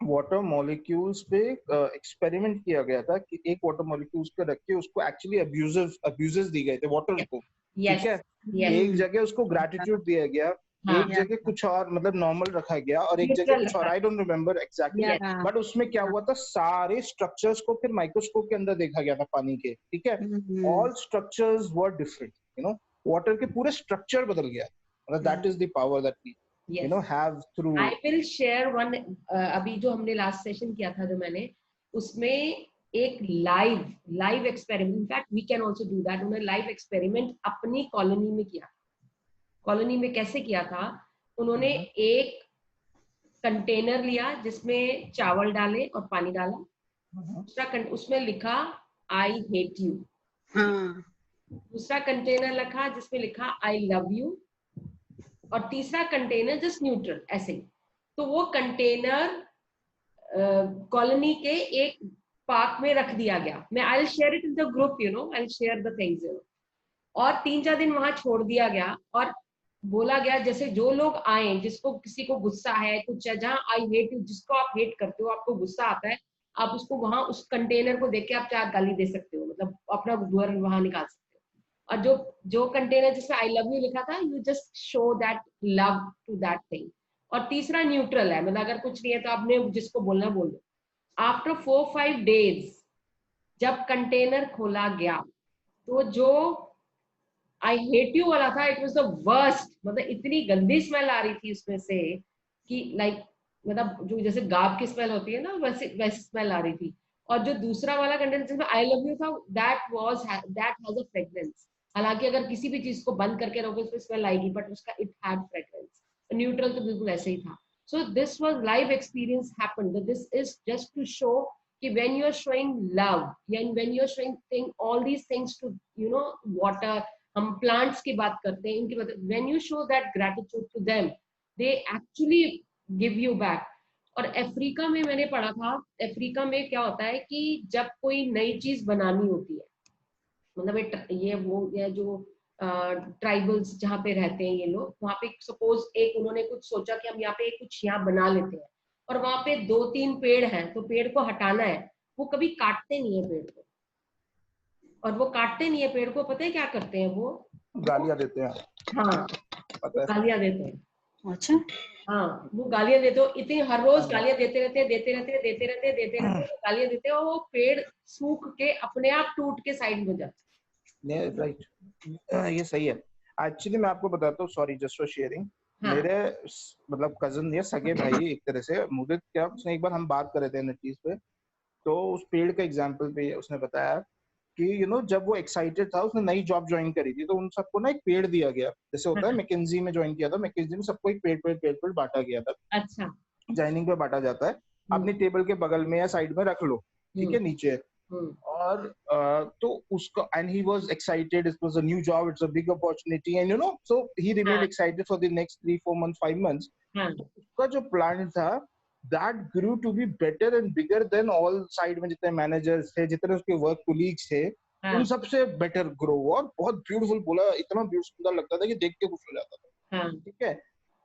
वाटर मॉलिक्यूल्स पे एक्सपेरिमेंट किया गया था कि एक वाटर मॉलिक्यूल्स पे रख के उसको एक्चुअली अब्यूजेस दी गए थे वाटर को. ठीक है. एक जगह उसको ग्रेटिट्यूड दिया गया, एक जगह कुछ और मतलब नॉर्मल रखा गया, और एक जगह कुछ और, I don't remember exactly. But उसमें क्या हुआ था, सारे स्ट्रक्चर्स को फिर माइक्रोस्कोप के अंदर देखा गया था पानी के. ठीक है. All structures were different, you know. Water के पूरे स्ट्रक्चर बदल गया. That is the power that we you know have through. I will share one. अभी जो हमने लास्ट सेशन किया था, जो मैंने उसमें एक live experiment, in fact we can also do that. उन्होंने लाइव एक्सपेरिमेंट अपनी कॉलोनी में किया. कॉलोनी में कैसे किया था, उन्होंने एक कंटेनर लिया जिसमें चावल डाले और पानी डाला. दूसरा उसमें लिखा आई हेट यू. दूसरा कंटेनर रखा जिसमें लिखा आई लव यू, और तीसरा कंटेनर जस्ट न्यूट्रल, ऐसे. तो वो कंटेनर कॉलोनी के एक पार्क में रख दिया गया. मैं आई will share it in the group, you know, I will share the things. और 3-4 दिन वहां छोड़ दिया गया और बोला गया जैसे जो लोग आए, जिसको किसी को गुस्सा है, कुछ है, जहाँ आई हेट यू, जिसको आप हेट करते हो, आपको गुस्सा आता है, आप उसको वहां उस कंटेनर को देख के आप 4 गाली दे सकते हो, मतलब अपना गुस्सा वहां निकाल सकते हो. और जो कंटेनर जिसमें आई लव यू लिखा था, you just show that love to that thing. और तीसरा न्यूट्रल है, मतलब अगर कुछ नहीं है तो आपने जिसको बोलना बोल दो. आफ्टर 4-5 डेज जब कंटेनर खोला गया तो जो आई हेट यू वाला था, इट वाज द वर्स्ट. मतलब इतनी गंदी स्मेल आ रही थी उसमें से कि लाइक, मतलब जो जैसे गाब की स्मेल होती है ना, वैसे स्मेल आ रही थी. और जो दूसरा वाला कंटेनर जिसमें आई लव यू था, दैट हैज अ फ्रेग्रेंस. हालांकि अगर किसी भी चीज को बंद करके रखोगे उसमें स्मेल आएगी, बट उसका इट हैड फ्रेग्रेंस. न्यूट्रल तो बिल्कुल ऐसे ही था. So this was live experience happened. This is just to show कि when you are showing love and when you are showing all these things to, you know, water, हम plants की बात करते हैं, इनकी बात, when you show that gratitude to them, they actually give you back. और Africa में मैंने पढ़ा था, अफ्रीका में क्या होता है कि जब कोई नई चीज बनानी होती है, मतलब ये जो ट्राइबल्स जहाँ पे रहते हैं ये लोग, वहाँ पे सपोज एक उन्होंने कुछ सोचा कि हम यहाँ पे कुछ यहाँ बना लेते हैं, और वहाँ पे 2-3 पेड़ हैं, तो पेड़ को हटाना है, वो कभी काटते नहीं है पेड़ को, और वो काटते नहीं है पेड़ को, पता है क्या करते हैं वो? गालियां देते हैं, हाँ, पता है। गालियां देते हैं। अच्छा, हाँ, वो गालियां देते हो, इतनी हर रोज गालियां देते रहते हैं, देते रहते हैं, देते रहते हैं, देते रहते हैं, वो गालियां देते हैं, और वो पेड़ सूख के अपने आप टूट के साइड में जाता नहीं, राइट, ये सही है। एक्चुअली मैं आपको बताता हूँ, सॉरी जस्ट फॉर शेयरिंग, हाँ। मेरे मतलब कजन या सगे भाई एक तरह से, मुझे क्या, उसने एक बार हम बात कर रहे थे इन चीज पे, तो उस पेड़ का एग्जांपल पे उसने बताया कि जब वो एक्साइटेड था, उसने नई जॉब ज्वाइन करी थी, तो उन सबको ना एक पेड़ दिया गया, जैसे होता है मैकेंजी में ज्वाइन किया था, मैकेंजी में सबको एक पेड़ बांटा गया था। अच्छा। ज्वाइनिंग पे बांटा जाता है, अपनी टेबल के बगल में या साइड में रख लो, ठीक है, नीचे। और तो उसका, and he was excited, it was a new job, it's a big opportunity, and so he remained excited for the next 3-4 months, 5 months. उसका जो प्लान था, that grew to be better and bigger than all side में जितने managers थे, जितने उसके work colleagues थे, उन सबसे बेटर ग्रो हुआ, और बहुत ब्यूटीफुल, बोला इतना ब्यूटीफुल लगता था कि देख के खुश हो जाता था। ठीक है,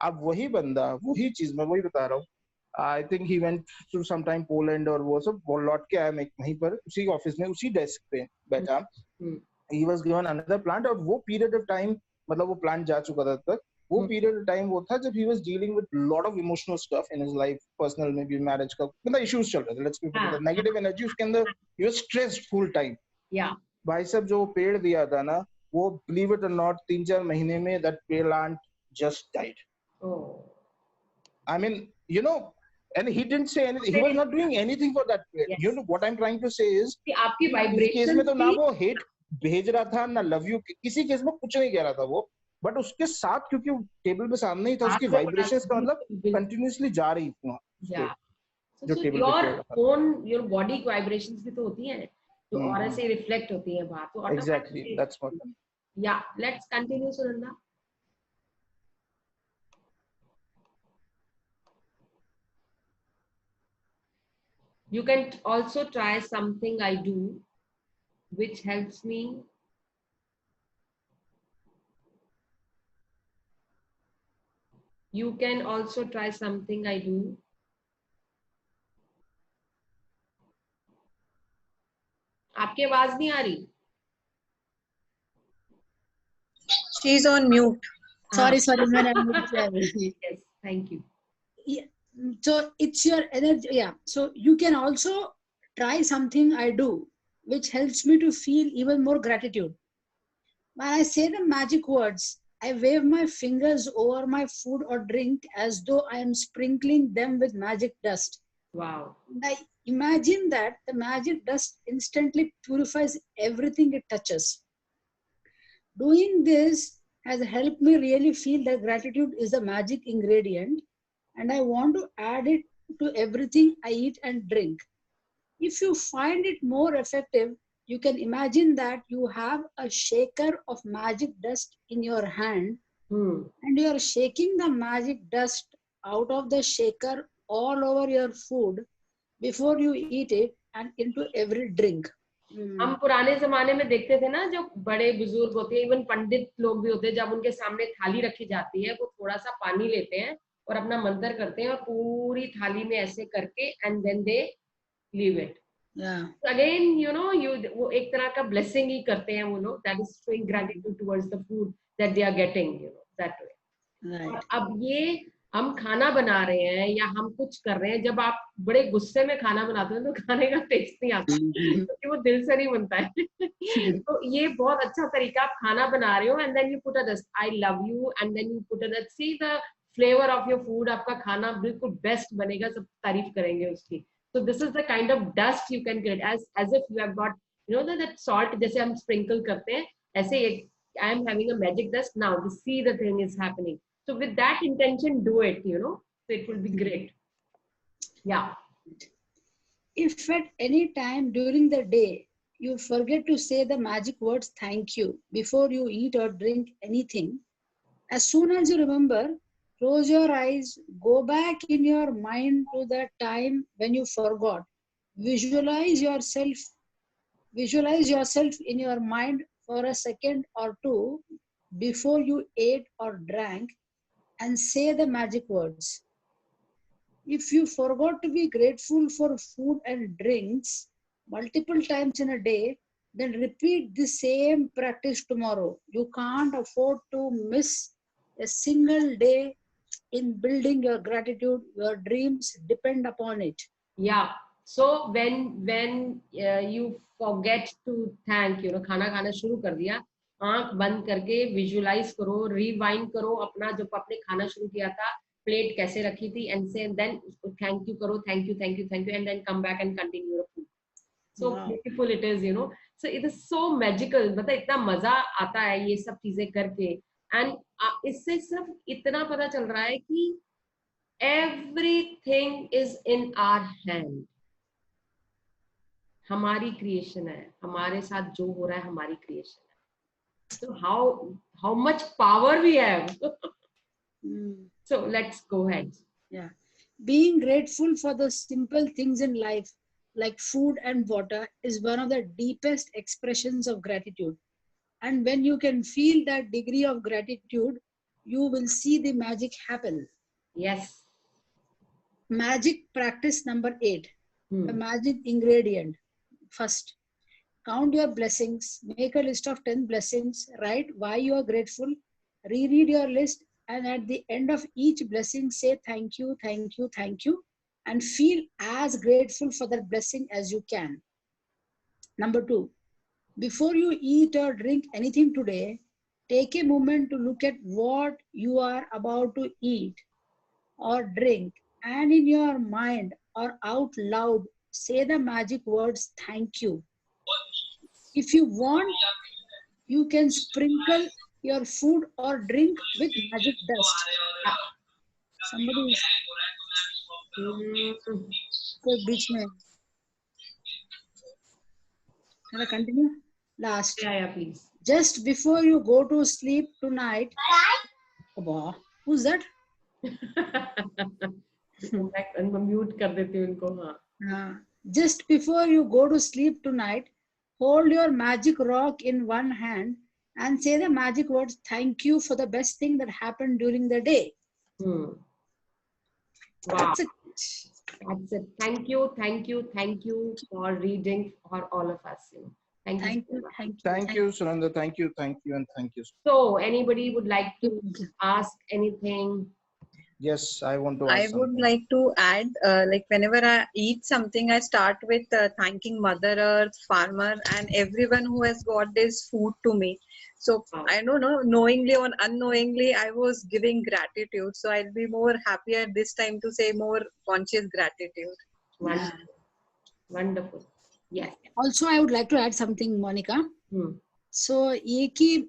अब वही बंदा, वही चीज मैं वही बता रहा हूँ, I think he went through some time Poland, और वो सब, वो लौट के आया, मैं वहीं पर उसी ऑफिस में उसी डेस्क पे बैठा, he was given another plant, और वो पीरियड ऑफ टाइम, मतलब वो प्लांट जा चुका था तक, वो पीरियड ऑफ टाइम वो था जब he was dealing with lot of emotional stuff in his life, personal में भी, मैरिज का मतलब इश्यूज चल रहे थे, लेट्स बी नेगेटिव एनर्जी उसके अंदर, he was stressed full time. भाई साहब जो पेड़ दिया था ना, वो बिलीव इट और नॉट 3-4 महीने में that plant just died. I mean, and he didn't say anything. He was not doing anything for that plant. Yes. What I'm trying to say is, आपकी इस केस वाइब्रेशन में तो ना वो hate भेज रहा था, ना लव यू, किसी केस में कुछ नहीं कह रहा था वो, बट उसके साथ क्योंकि टेबल पे सामने ही था, उसकी वाइब्रेशंस का मतलब कंटिन्यूअसली जा रही थी वहाँ, जो टेबल पे पेड़ रखा था। योर बॉडी वाइब्रेशंस भी तो होती हैं, जो ऑरा से रिफ्लेक्ट होती हैं बाहर, तो एग्जैक्टली, दैट्स व्हाट। या let's continue Sunanda. You can also try something I do which helps me you can also try something I do आपकी आवाज नहीं आ रही? She is on mute. Sorry, मैंने unmute किया है। Yes, thank you. Yeah. So it's your energy. Yeah. So you can also try something I do, which helps me to feel even more gratitude. When I say the magic words, I wave my fingers over my food or drink as though I am sprinkling them with magic dust. Wow. And I imagine that the magic dust instantly purifies everything it touches. Doing this has helped me really feel that gratitude is the magic ingredient, and I want to add it to everything I eat and drink. If you find it more effective, you can imagine that you have a shaker of magic dust in your hand, and you are shaking the magic dust out of the shaker all over your food before you eat it and into every drink. हम पुराने जमाने में देखते थे ना, जो बड़े बुजुर्ग होते हैं, इवन पंडित लोग भी होते हैं, जब उनके सामने थाली रखी जाती है, वो थोड़ा सा पानी लेते हैं और अपना मंत्र करते हैं, और पूरी थाली में ऐसे करके and then they leave it again, वो एक तरह का ब्लेसिंग ही करते हैं वो लोग, that is showing gratitude towards the food that they are getting, that way. अब ये हम खाना बना रहे हैं या हम कुछ कर रहे हैं, जब आप बड़े गुस्से में खाना बनाते हो तो खाने का टेस्ट नहीं आता, क्योंकि वो दिल से नहीं बनता है। तो ये बहुत अच्छा तरीका, आप खाना बना रहे हो and then you put a dust I love you, and then you put a dust, see the flavour of your food, आपका खाना बिल्कुल बेस्ट बनेगा, सब तारीफ करेंगे उसकी। So this is the kind of dust you can create, as if you have got, that salt, जैसे हम sprinkle करते हैं, ऐसे I am having a magic dust now to see the thing is happening. So with that intention, do it, so it will be great. Yeah. If at any time during the day you forget to say the magic words thank you before you eat or drink anything, as soon as you remember, close your eyes, go back in your mind to the time when you forgot. Visualize yourself in your mind for a second or two before you ate or drank, and say the magic words. If you forgot to be grateful for food and drinks, multiple times in a day, then repeat the same practice tomorrow. You can't afford to miss a single day in building your gratitude. Your dreams depend upon it. Yeah. So when you forget to thank, खाना खाना शुरू कर दिया, आंख बंद करके visualise करो, rewind करो अपना जब आपने खाना शुरू किया था, प्लेट कैसे रखी थी, and say then thank you करो, thank you thank you thank you, and then come back and continue your food. So Wow. beautiful it is, so it is so magical. मतलब इतना मजा आता है ये सब चीजें करके, and इससे सिर्फ इतना पता चल रहा है कि everything is in our hand. हमारी क्रिएशन है, हमारे साथ जो हो रहा है हमारी क्रिएशन है. So how much power we have. So let's go ahead. Yeah. Being grateful for the simple things in life, like food and water, is one of the deepest expressions of gratitude. And when you can feel that degree of gratitude, you will see the magic happen. Yes. Magic practice number 8. The Hmm. magic ingredient. First, count your blessings. Make a list of 10 blessings. Write why you are grateful. Reread your list. And at the end of each blessing, say thank you, thank you, thank you. And feel as grateful for that blessing as you can. Number 2, before you eat or drink anything today, take a moment to look at what you are about to eat or drink, and in your mind or out loud, say the magic words thank you. If you want, you can sprinkle your food or drink with magic dust. Somebody is कोई बीच में. Can I continue? Last. Yeah, please. Just before you go to sleep tonight. Oh, who's that? Mute कर देती हूँ इनको. हाँ. Just before you go to sleep tonight, hold your magic rock in one hand and say the magic words thank you for the best thing that happened during the day. Wow. That's it. That's it. Thank you for reading for all of us. Thank you. Thank you, Sunanda. Thank you, and thank you. So, anybody would like to ask anything? Yes, I want to ask I something. would like to add, like whenever I eat something, I start with thanking Mother Earth, farmer, and everyone who has got this food to me. So I don't know, knowingly or unknowingly, I was giving gratitude. So I'll be more happier this time to say more conscious gratitude. Wonderful. Wonderful. Yes. Also, I would like to add something, Monica. So, ये कि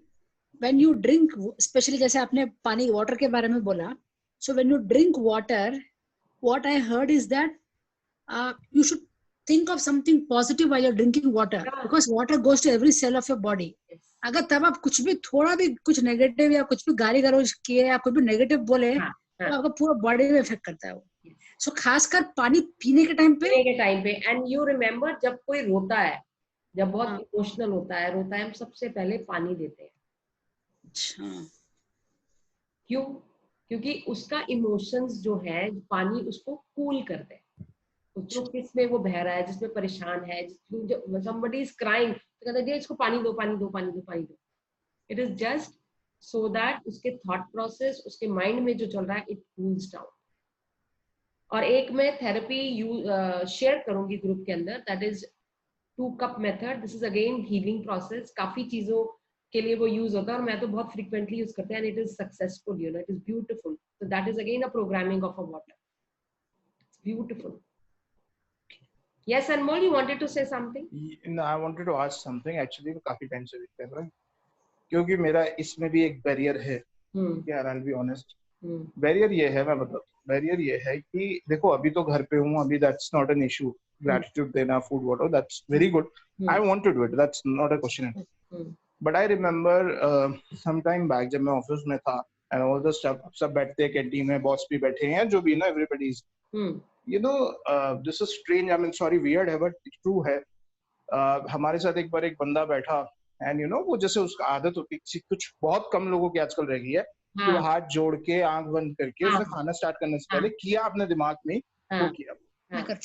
when you drink, especially जैसे आपने पानी water के बारे में बोला. So when you drink water, what I heard is that you should think of something positive while you're drinking water, because water goes to every cell of your body. अगर तब आप कुछ भी थोड़ा भी कुछ नेगेटिव या कुछ भी गाली गलौज किए या कुछ भी नेगेटिव बोले तो आपका पूरा बॉडी में इफेक्ट करता है वो. सो खासकर पानी पीने के टाइम पे. एंड यू रिमेम्बर जब कोई रोता है, जब बहुत इमोशनल होता है, हम सबसे पहले पानी देते हैं. अच्छा. क्यों? क्योंकि उसका इमोशंस जो है पानी उसको कूल करते हैं. जो किसमें वो बह रहा है, जिसमें परेशान है, somebody is crying, तो कहता है इसको पानी दो. It is just so that उसके thought process, उसके mind में जो चल रहा है, it cools down. और एक मैं थेरेपी शेयर करूंगी ग्रुप के अंदर, that is 2 cup method. This is again healing process. काफी चीजों के लिए वो यूज होता है और मैं तो बहुत फ्रीक्वेंटली यूज करते हैं, and it is successful, it is beautiful. So that is again a programming of a water. It's beautiful. Yes, Anmol, you wanted to say something? No, I wanted to ask something. Actually, काफी time से wait कर रहा हूँ, क्योंकि मेरा इसमें भी एक बैरियर है. यार, I'll be honest. बैरियर ये है, मैं मतलब बैरियर ये है कि देखो अभी तो घर पे हूँ, अभी that's not an issue. Gratitude देना, food, water, that's very good. I want to do it. That's not a question. But I remember sometime back जब मैं ऑफिस में था, and all the stuff, सब बैठते हैं कैंटीन में, बॉस भी बैठे हैं, जो भी ना, everybody is. This is strange. I mean, sorry, weird है, but true है. हमारे साथ एक बार एक बंदा बैठा, and वो जैसे उसका आदत होती है, कुछ बहुत कम लोगों की आजकल रह गई है, कि वो हाथ जोड़ के आंख बंद करके उसने खाना स्टार्ट करने से पहले किया अपने दिमाग में वो किया.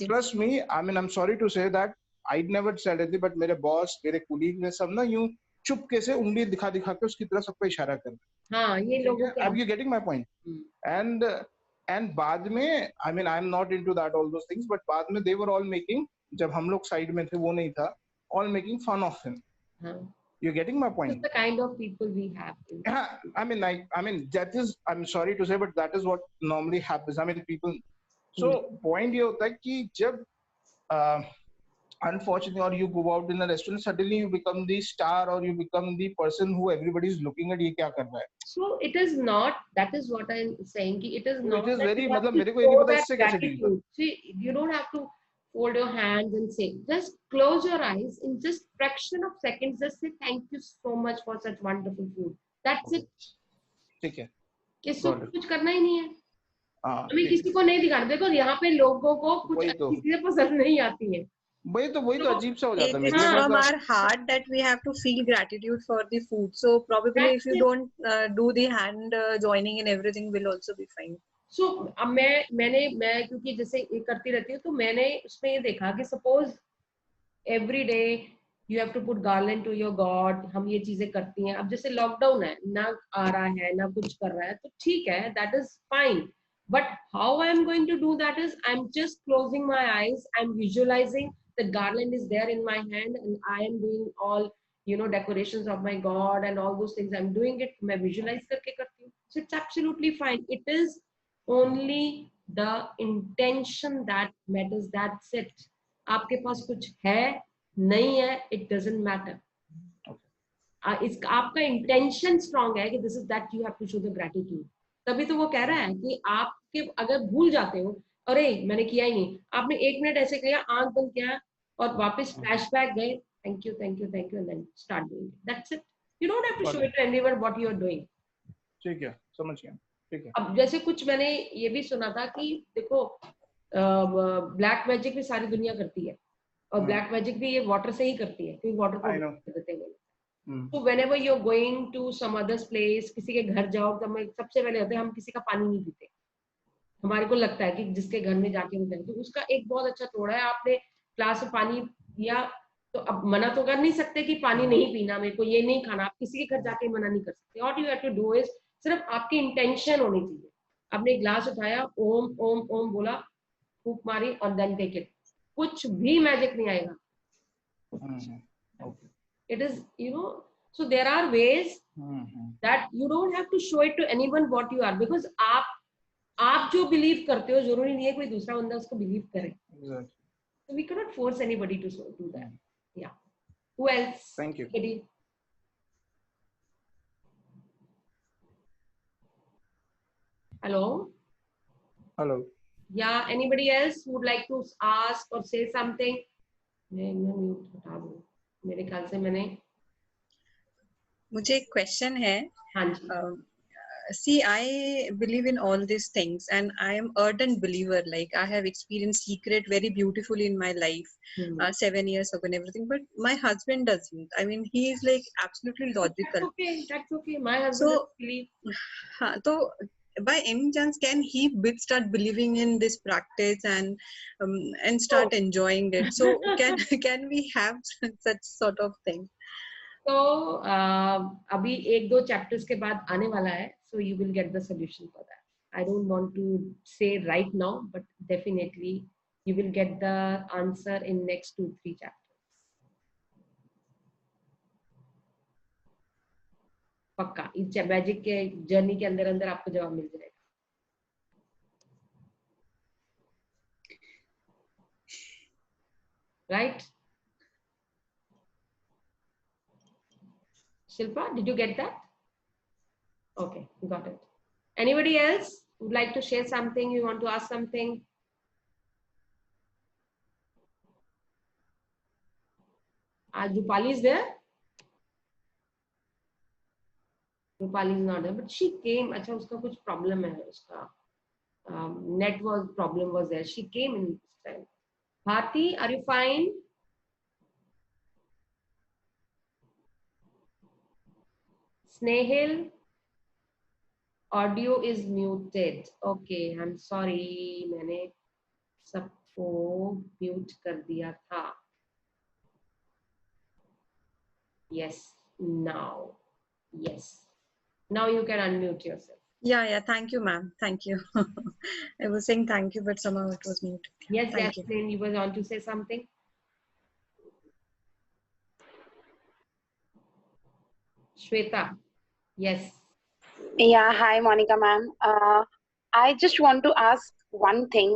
Trust me, I mean, I'm sorry to say that I never said anything, but मेरे बॉस, मेरे कुलीग ने सब ना यूं चुपके से उंगली दिखा दिखा के उसकी तरफ सबको इशारा कर दिया। हाँ, ये लोगों के Are you getting my point? And बाद में, I mean, I'm not into that all those things, but बाद में they were all making, जब हम लोग साइड में थे वो नहीं था, all making fun of him. हाँ, You're getting my it's point? the kind of people we have. Yeah, I mean that is, I'm sorry to say, but that is what normally happens. I mean, people. So point ये होता है कि जब unfortunately, or you go out in a restaurant, suddenly you become the star, or you become the person who everybody is looking at, ये क्या कर रहा है? So it is not, that is what I'm saying, कि it is So not it is that very, you have मतलब to मेरे को ये नहीं show पता that इससे कैसे deal gratitude. See, you don't have to fold your hands and say, just close your eyes in just fraction of seconds, just say thank you so much for such wonderful food. That's it. ठीक है, किसी got को it. कुछ करना ही नहीं है, हाँ, हमें ठीक किसी है, को नहीं दिखाना। देखो यहाँ पे लोगों को कुछ वही अच्छी तो चीजें पसंद नहीं आती है। वही तो अजीब सा हो जाता है मेरे It's लिए, हाँ, from मतलब our heart that we have to feel gratitude for the food. So probably if that's you it. don't do the hand joining and everything will also be fine. So अब मैं क्योंकि जैसे ये करती रहती हूँ, तो मैंने उसमें ये देखा कि suppose every day you have to put garland to your god, हम ये चीजें करती हैं। अब जैसे लॉकडाउन है, ना आ रहा है ना कुछ कर रहा है, तो ठीक है, that is fine, but how I am going to do that is I am just closing my eyes, I am visualising the garland is there in my hand and I am doing all decorations of my god and all those things, I'm doing it, मैं visualize करके करती हूँ, so it's absolutely fine. It is only the intention that matters, that's it. आपके पास कुछ है नहीं है, it doesn't matter. इसका आपका इंटेंशन स्ट्रांग है कि this is that you have to show the gratitude, तभी तो वो कह रहा है कि आपके अगर भूल जाते हो, अरे मैंने किया ही नहीं, आपने 1 मिनट ऐसे किया, आंख बंद किया और वापस फ्लैशबैक गए, thank you thank you thank you and then start doing it, that's it. You don't have to show it to anyone what you are doing. ठीक है, समझ गया, ठीक है. अब जैसे कुछ मैंने ये भी सुना था कि देखो ब्लैक मैजिक भी सारी दुनिया करती है, और ब्लैक मैजिक भी ये वाटर से ही करती है, क्योंकि वाटर को देते हैं. So whenever you're going to some other place, किसी के घर जाओ, तो सबसे पहले होते हैं हम किसी का पानी नहीं पीते, हमारे को लगता है कि जिसके घर में जाके वो तो उसका एक बहुत अच्छा तोड़ा है, आपने ग्लास में पानी पिया, तो अब मना तो कर नहीं सकते कि पानी नहीं पीना, मेरे को ये नहीं खाना, आप किसी के घर जाके मना नहीं कर सकते. What you have to do is, सिर्फ आपकी इंटेंशन होनी चाहिए. आपने ग्लास उठाया, ओम ओम ओम बोला, फूंक मारी और देन टेक इट, कुछ भी मैजिक नहीं आएगा. It is, so there are ways that you don't have to show it to anyone what you are, because आप जो बिलीव करते हो जरूरी नहीं है कोई दूसरा बंदा उसको बिलीव करे. So we cannot force anybody to do that. Yeah. Who else? Thank you. Kitty? Hello. Yeah, anybody else who would like to ask or say something? मैं म्यूट हटा दूं, मेरे ख्याल से मैंने. मुझे एक क्वेश्चन है. हाँ जी. See, I believe in all these things and I am ardent believer, like I have experienced secret very beautifully in my life 7 years ago and everything, but my husband doesn't. I mean, he is like absolutely logical. That's okay. My husband doesn't believe. So by any chance can he start believing in this practice and start enjoying it? So can we have such sort of thing? तो अभी 1-2 chapters के बाद आने वाला है, so you will get the solution for that. I don't want to say right now, but definitely you will get the answer in next 2-3 chapters. पक्का इस magic के जर्नी के अंदर अंदर आपको जवाब मिल जाएगा. Right? Shilpa, did you get that? Okay, got it. Anybody else would like to share something? You want to ask something? Rupali is there? Rupali is not there, but she came. अच्छा, उसका कुछ problem है, उसका net problem was there. She came in this time. Bharti, are you fine? Snehil, audio is muted. Okay, I'm sorry, मैंने सबको mute कर दिया था. Yes. Now. Yes. Now you can unmute yourself. Yeah. Thank you, ma'am. Thank you. I was saying thank you, but somehow it was muted. Yes, Thank you. Jasmine, you were on to say something. Shweta. Yes. Yeah, hi, Monica ma'am. I just want to ask one thing.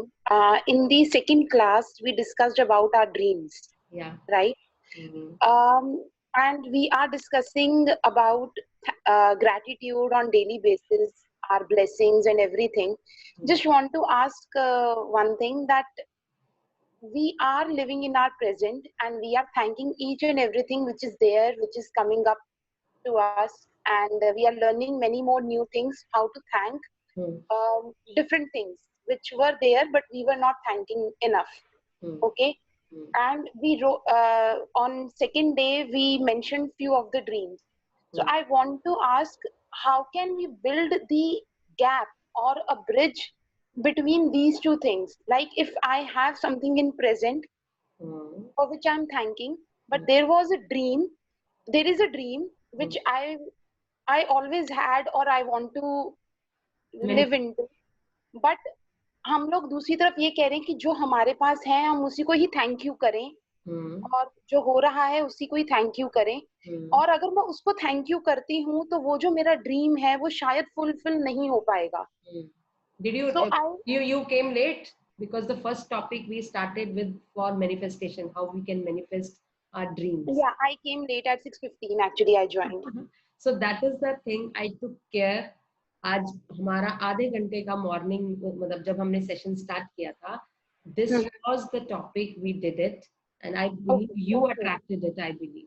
In the second class, we discussed about our dreams, Yeah. right? And we are discussing about gratitude on daily basis, our blessings and everything. Just want to ask one thing, that we are living in our present and we are thanking each and everything which is there, which is coming up to us, and we are learning many more new things, how to thank different things which were there but we were not thanking enough. Okay. And we wrote on second day we mentioned few of the dreams. So I want to ask, how can we build the gap or a bridge between these two things? Like if I have something in present for which I'm thanking, but there was a dream, there is a dream which I always had or I want to live into, but हम लोग दूसरी तरफ ये कह रहे हैं कि जो हमारे पास है हम उसी को ही थैंक यू करें, और जो हो रहा है उसी को ही थैंक यू करें, और अगर मैं उसको थैंक यू करती हूँ तो वो जो मेरा ड्रीम है वो शायद फुलफिल नहीं हो पाएगा. Did you you came late because the first topic we started with for manifestation, how we can manifest our dreams. Yeah, I came late at 6:15 actually. I joined. So that is the thing I took care. आज हमारा आधे घंटे का morning मतलब जब हमने session start किया था, this was the topic, we did it, and I believe you attracted it, I believe.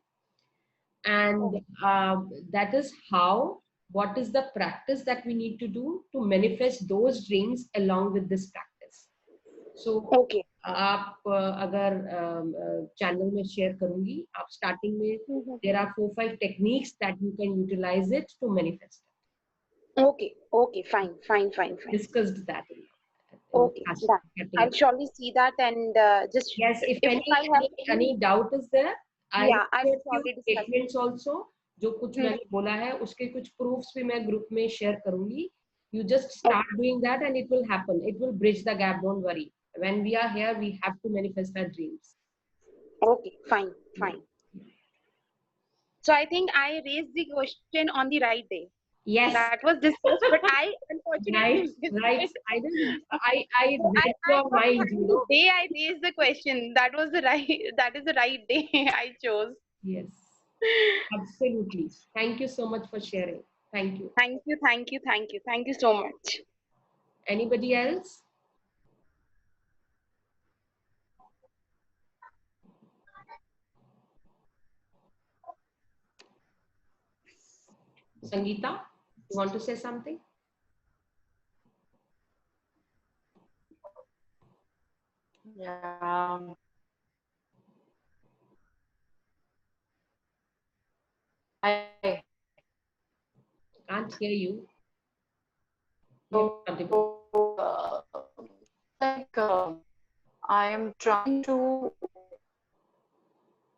And that is how, what is the practice that we need to do to manifest those dreams along with this practice. So आप अगर channel में share करूंगी, आप starting में there are 4-5 techniques that you can utilize it to manifest it. Okay, fine. Discussed that. Okay, I'll surely see that and just yes. If any doubt is there, I statements also. जो कुछ मैंने बोला है उसके कुछ proofs भी मैं group में शेयर करूंगी. You just start doing that and it will happen. It will bridge the gap. Don't worry. When we are here, we have to manifest our dreams. Okay, fine. So I think I raised the question on the right day. Yes, that was discussed, but I unfortunately right. I read your mind. You know, the day I raised the question, that is the right day I chose. Yes, absolutely. Thank you so much for sharing. Thank you. Thank you so much. Anybody else? Sangeeta, you want to say something? Yeah. I can't hear you. I am trying to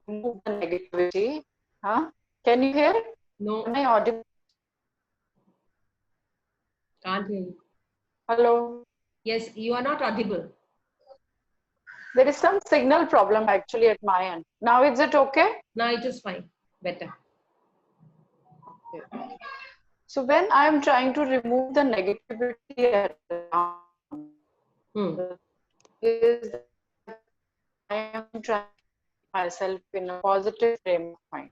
remove the negativity. Huh? Can you hear? No. Am I audible? Can't hear you. Hello. Yes, you are not audible. There is some signal problem actually at my end. Now is it okay? Now it is fine. Better. Okay. So when I am trying to remove the negativity is I am trying myself in a positive frame of mind.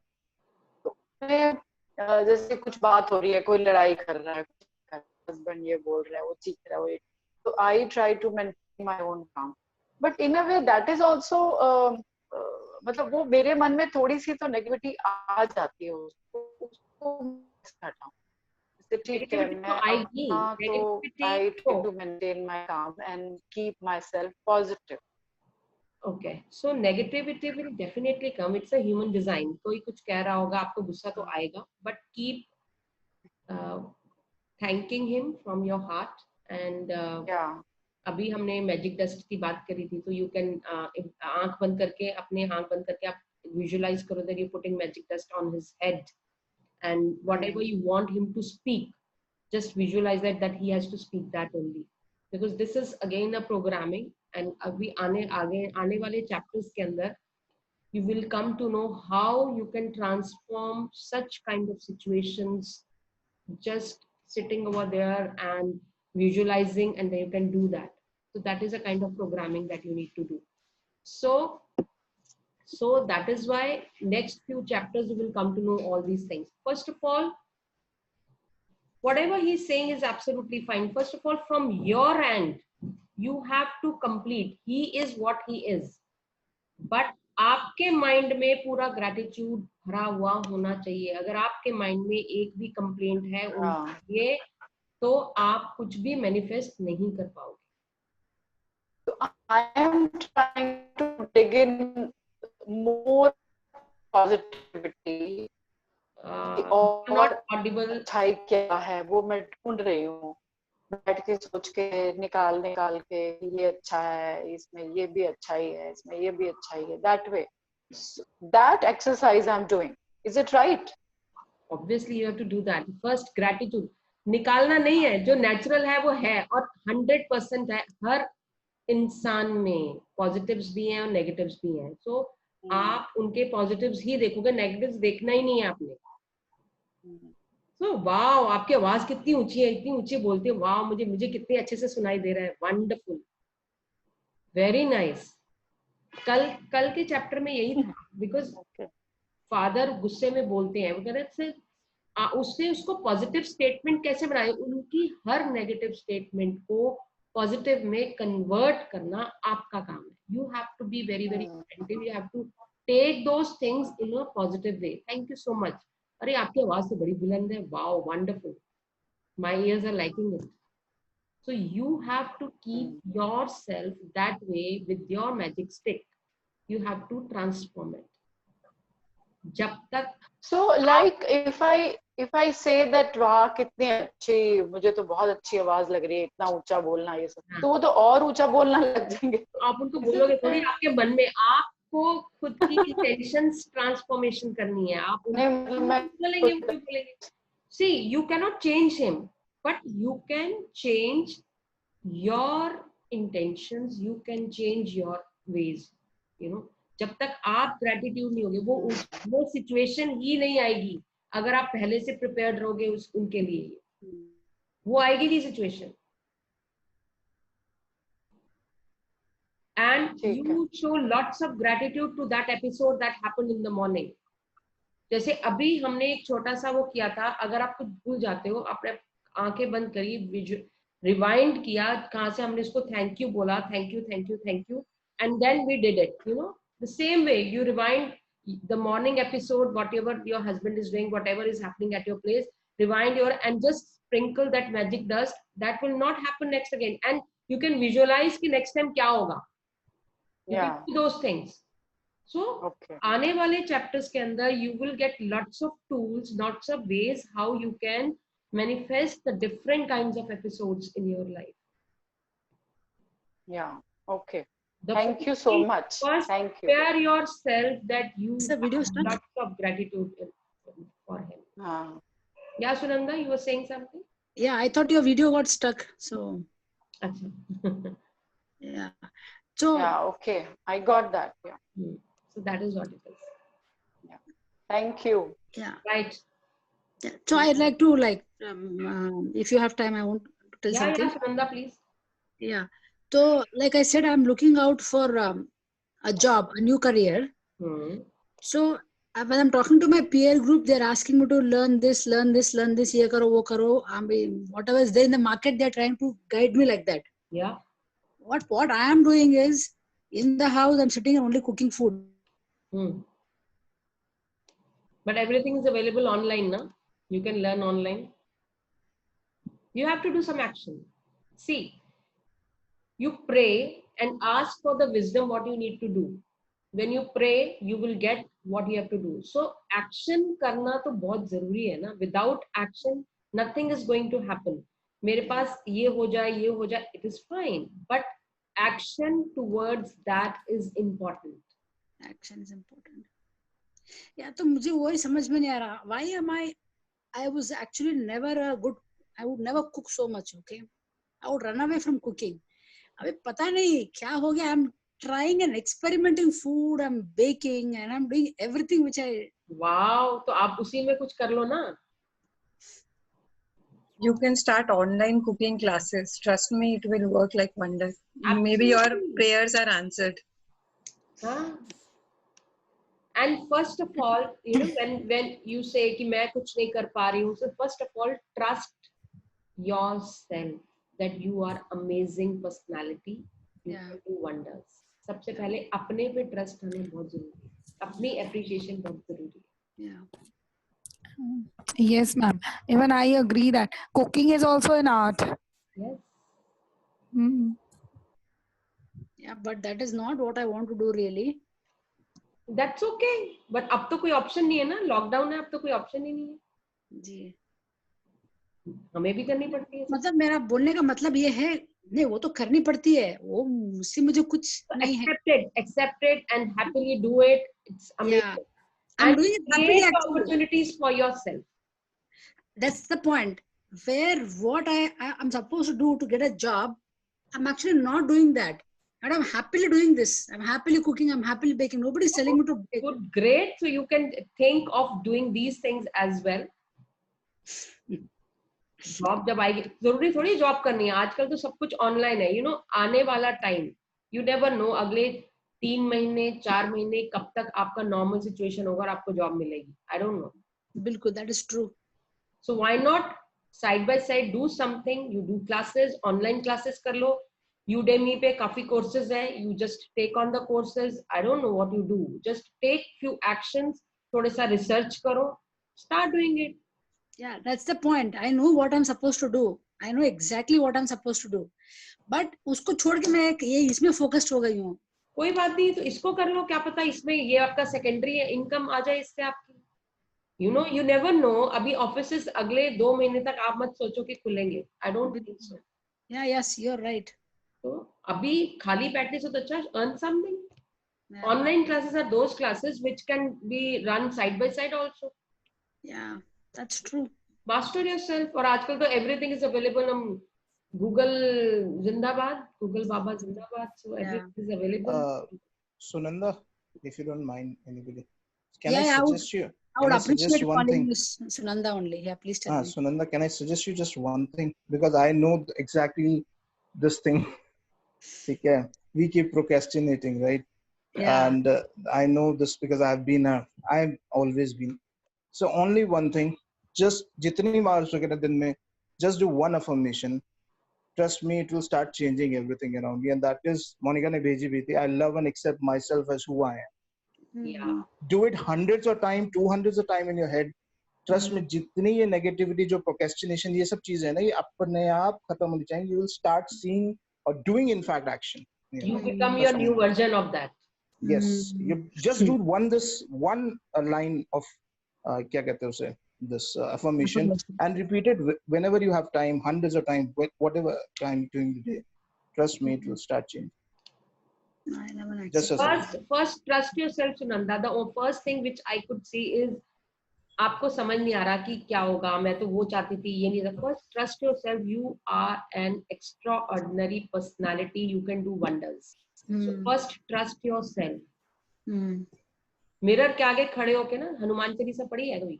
तो जैसे कुछ बात हो रही है, कोई लड़ाई कर रहा है, हस्बैंड ये बोल रहा है, वो चीख रहा है, वो तो I try to maintain my own calm. But in a way that is also मतलब वो मेरे मन में थोड़ी सी तो नेगेटिविटी आ जाती है, उसको हटाऊं. ठीक है, मैं तो I try to maintain my calm and keep myself positive. Okay, so negativity will definitely come. It's a human design. कोई कुछ कह रहा होगा, आपको गुस्सा तो आएगा, but keep thanking him from your heart. And अभी हमने मैजिक डस्ट की बात करी थी, तो you can आंख बंद करके, अपने आंख बंद करके आप visualize karo that you're putting magic dust on his head, and whatever you want him to speak, just visualize that he has to speak that only, because this is again a programming. And abhi aane wale chapters ke andar you will come to know how you can transform such kind of situations just sitting over there and visualizing, and then you can do that. So that is a kind of programming that you need to do. So that is why next few chapters you will come to know all these things. First of all, whatever he's saying is absolutely fine. First of all, from your end, you have to complete. He is what he is, but आपके mind में पूरा gratitude भरा हुआ होना चाहिए. अगर आपके mind में एक भी कंप्लेंट है उनके लिए, तो आप कुछ भी मैनिफेस्ट नहीं कर पाओगे. So I am trying to dig in more positivity. और not audible. अच्छाई क्या है वो मैं ढूंढ रही हूँ, बैठ के सोच के निकाल के ये अच्छा है, इसमें ये भी अच्छाई है, इसमें ये भी अच्छाई है. That way, that exercise I'm doing. Is it right? Obviously you have to do that. First gratitude निकालना नहीं है, जो नेचुरल है वो है और 100% है. हर इंसान में पॉजिटिव्स भी हैं और नेगेटिव्स भी हैं. सो आप उनके पॉजिटिव्स ही देखोगे, नेगेटिव्स देखना ही नहीं है आपने. वाओ, आपकी आवाज कितनी ऊंची है, इतनी ऊंची बोलते हो, वाओ मुझे कितने अच्छे से सुनाई दे रहा है, वंडरफुल, वेरी नाइस. कल के चैप्टर में यही था, बिकॉज फादर गुस्से में बोलते हैं, वो कह रहे थे उसने उसको पॉजिटिव स्टेटमेंट कैसे बनाए. उनकी हर नेगेटिव स्टेटमेंट को पॉजिटिव में कन्वर्ट करना आपका काम है. You have to be very very attentive, you have to take those things in a positive way. Thank you so much. अरे आपकी आवाज तो बड़ी बुलंद है, wow wonderful, my ears are liking it. So you have to keep yourself that way with your magic stick. You have to transform it. जब तक So like if I say that वाह कितनी अच्छी, मुझे तो बहुत अच्छी आवाज लग रही है, इतना ऊंचा बोलना ये सब, तो वो तो और ऊंचा बोलना लग जाएंगे. आप उनको बोलोगे थोड़ी, आपके मन में आपको खुद की इंटेंशंस ट्रांसफॉर्मेशन करनी है. आप बोलेंगे. See, you cannot change him, but you can change your intentions, you can change your ways. You know, जब तक आप ग्रेटिट्यूड नहीं होगे, वो सिचुएशन ही नहीं आएगी. अगर आप पहले से प्रिपेयर्ड रहोगे उनके लिए, वो आएगी नहीं situation. And you show lots of gratitude to that episode that happened in the morning. जैसे अभी हमने एक छोटा सा वो किया था, अगर आप कुछ भूल जाते हो, आपने आंखें बंद करी, रिवाइंड किया कहाँ से हमने इसको थैंक यू बोला, thank you thank you thank you, and then we did it. You know, the same way you rewind the morning episode, whatever your husband is doing, whatever is happening at your place, rewind and just sprinkle that magic dust. That will not happen next again, and you can visualize कि next time क्या होगा. Yeah, those things. So आने वाले chapters के अंदर you will get lots of tools, lots of ways how you can manifest the different kinds of episodes in your life. Yeah, okay. Thank you so much. First, thank you. prepare yourself that you video have lots of gratitude for him. Yeah, Sunanda, you were saying something? Yeah, I thought your video got stuck. So, yeah. So, yeah, okay. I got that. Yeah. So that is what it is. Yeah. Thank you. Yeah. Right. Yeah. So I'd like to if you have time, I want to tell something. Yeah, Sunanda, please. Yeah. So, like I said, I'm looking out for a job, a new career. So, when I'm talking to my peer group, they're asking me to learn this, ye karo, wo karo. I mean, whatever is there in the market, they're trying to guide me like that. Yeah. What I am doing is, in the house, I'm sitting and only cooking food. But everything is available online, na? You can learn online. You have to do some action. See, you pray and ask for the wisdom what you need to do. When you pray, you will get what you have to do. So action करना तो बहुत जरूरी है ना. Without action, nothing is going to happen. मेरे पास ये हो जाए, it is fine. But action towards that is important. Action is important. या तो मुझे वही समझ में नहीं आ रहा, why am I was actually never a good, I would never cook so much, okay, I would run away from cooking. अभी पता नहीं क्या हो गया, I'm trying and experimenting food, I'm baking and I'm doing everything which I. Wow, तो आप उसी में कुछ कर लो ना. You can start online cooking classes. Trust me, it will work like wonders. Maybe your Absolutely. prayers are answered. हाँ. And first of all, you know, when you say कि मैं कुछ नहीं कर पा रही हूँ, so first of all, trust yourself that you are amazing personality. You Yeah. can do wonders. सबसे पहले अपने पे ट्रस्ट होना बहुत जरूरी है, अपनी एप्रिशिएशन बहुत जरूरी है. Yeah. Yes, ma'am. Even I agree that cooking is also an art. Yes. Mm. Yeah, but that is not what I want to do really. That's okay. But अब तो कोई ऑप्शन नहीं है ना, लॉकडाउन है, अब तो कोई ऑप्शन ही नहीं है. जी. हमें भी करनी पड़ती है. मतलब मेरा बोलने का मतलब ये है, नहीं वो तो करनी पड़ती है, वो मुझसे मुझे कुछ नहीं है. Accept it and happily do it. It's amazing. Yeah. I'm And doing it happily create actually. opportunities for yourself. That's the point. Where what I'm supposed to do to get a job, I'm actually not doing that. And I'm happily doing this. I'm happily cooking. I'm happily baking. Nobody's telling me to bake. Good, great. So you can think of doing these things as well. Job जब आएगी, जरूरी थोड़ी job करनी है, आजकल तो सब कुछ ऑनलाइन है. यू नो, आने वाला टाइम, यू नेवर नो, अगले 3 महीने 4 महीने कब तक आपका नॉर्मल सिचुएशन होगा और आपको जॉब मिलेगी. I don't know. बिल्कुल, that is true. So why not side by side do something? You do classes, online classes कर लो. Udemy पे काफी courses हैं. You just take on the courses. I don't know what you do. Just take few actions. थोड़ा सा research करो. Start doing it. Yeah, that's the point. I know what I'm supposed to do. I know exactly what I'm supposed to do. But उसको छोड़ के मैं ये इसमें focused हो गई हूँ. कोई बात नहीं, तो इसको कर लो, क्या पता इसमें ये आपका सेकेंडरी इनकम आ जाए इससे आपकी. You know, you never know. अभी ऑफिसेस अगले 2 महीने तक आप मत सोचो कि खुलेंगे. I don't think so. Yeah, yes, you're right. तो अभी खाली बैठने से तो अच्छा earn something. Yeah. Online classes are those classes which can be run side by side also. Yeah, that's true. Master yourself. और आजकल तो everything is available on Google जिंदाबाद, Google बाबा जिंदाबाद. So everything is available. Sunanda, if you don't mind, anybody, can Yeah, I I would- suggest you? I would Can I suggest appreciate one calling thing? you Sunanda only. Yeah, please tell me. Sunanda, can I suggest you just one thing? Because I know exactly this thing. Okay, we keep procrastinating, right? Yeah. And I know this because I've always been. So only one thing, just jitni baar ho sake na din mein, just do one affirmation. Trust me, it will start changing everything around you. And that is, Monica ne bheji bhi thi, I love and accept myself as who I am. Yeah. Do it hundreds of times, 200s of time in your head. Trust me, जितनी ये negativity, जो procrastination, ये सब चीजें है ना, ये अपने आप खत्म होनी चाहिए. You will start seeing or doing, in fact, action. You become your new version of that. Yes, you just do one line of क्या कहते हैं उसे, this affirmation, and repeat it whenever you have time, hundreds of times, whatever time during the day. Trust me, it will start changing. I never Just accept. as First trust yourself, Sunanda. The first thing which I could see is आपको समझ नहीं आ रहा कि क्या होगा, मैं तो वो चाहती थी, ये नहीं. First trust yourself. You are an extraordinary personality. You can do wonders. So first trust yourself. Mirror के आगे खड़े होके ना हनुमान चालीसा पढ़ी है कभी?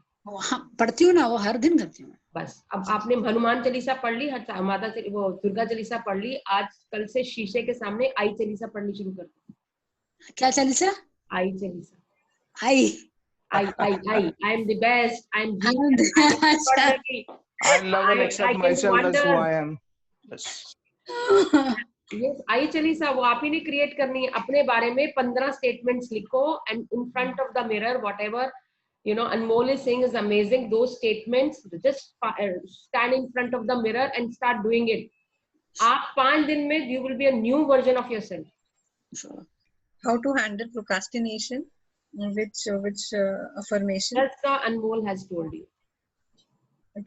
पढ़ती हूँ ना, वो हर दिन करती हूँ. बस अब आपने हनुमान चालीसा पढ़ ली, माता वो दुर्गा चालीसा पढ़ ली, आज कल से शीशे के सामने आई चालीसा पढ़नी शुरू कर दो. क्या चालीसा? आई Chalisa. I am the best. I am genius. I love and accept myself as who I am. Yes. Yes, आई चालीसा वो आप ही ने क्रिएट करनी है. अपने बारे में 15 स्टेटमेंट्स लिखो and in front of the mirror, whatever you know Anmol is saying is amazing. Those statements, just stand in front of the mirror and start doing it. आप 5 दिन में you will be a new version of yourself. Sure. How to handle procrastination? Which affirmation? That's the Anmol has told you.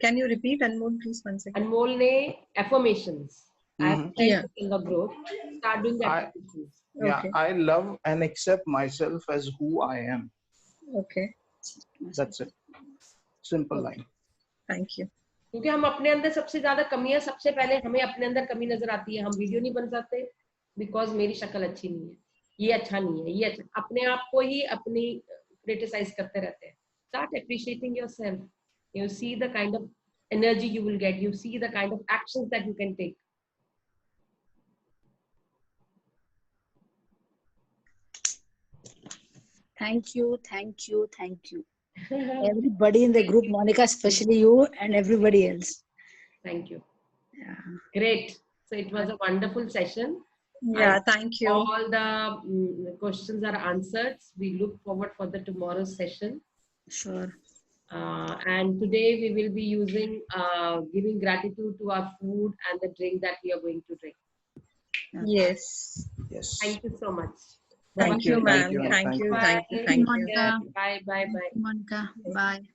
Can you repeat, Anmol, please, once again? Anmol ne affirmations. I have sent in the group. Start doing the affirmations. Yeah, Okay. I love and accept myself as who I am. Okay. That's it. Simple line. Thank you. क्योंकि हम अपने अंदर सबसे ज्यादा कमियां, सबसे पहले हमें अपने अंदर कमी नजर आती है, हम वीडियो नहीं बन सकते बिकॉज मेरी शक्ल अच्छी नहीं है, ये अच्छा नहीं है, ये अच्छा, अपने आप को ही अपनी क्रिटिसाइज करते रहते हैं. Start appreciating yourself. You see the kind of energy you will get. You see the kind of actions that you can take. Thank you, thank you, thank you. Everybody in the group, Monica, especially you and everybody else. Thank you. Yeah. Great. So it was a wonderful session. Yeah, thank you. All the questions are answered. We look forward for the tomorrow's session. Sure. And today we will be using giving gratitude to our food and the drink that we are going to drink. Yes. Yes. Thank you so much. Thank you, ma'am. Thank you. Thank you. Bye. Thank you. Thank you. Monica. Bye. Bye. Bye. Monica. Bye.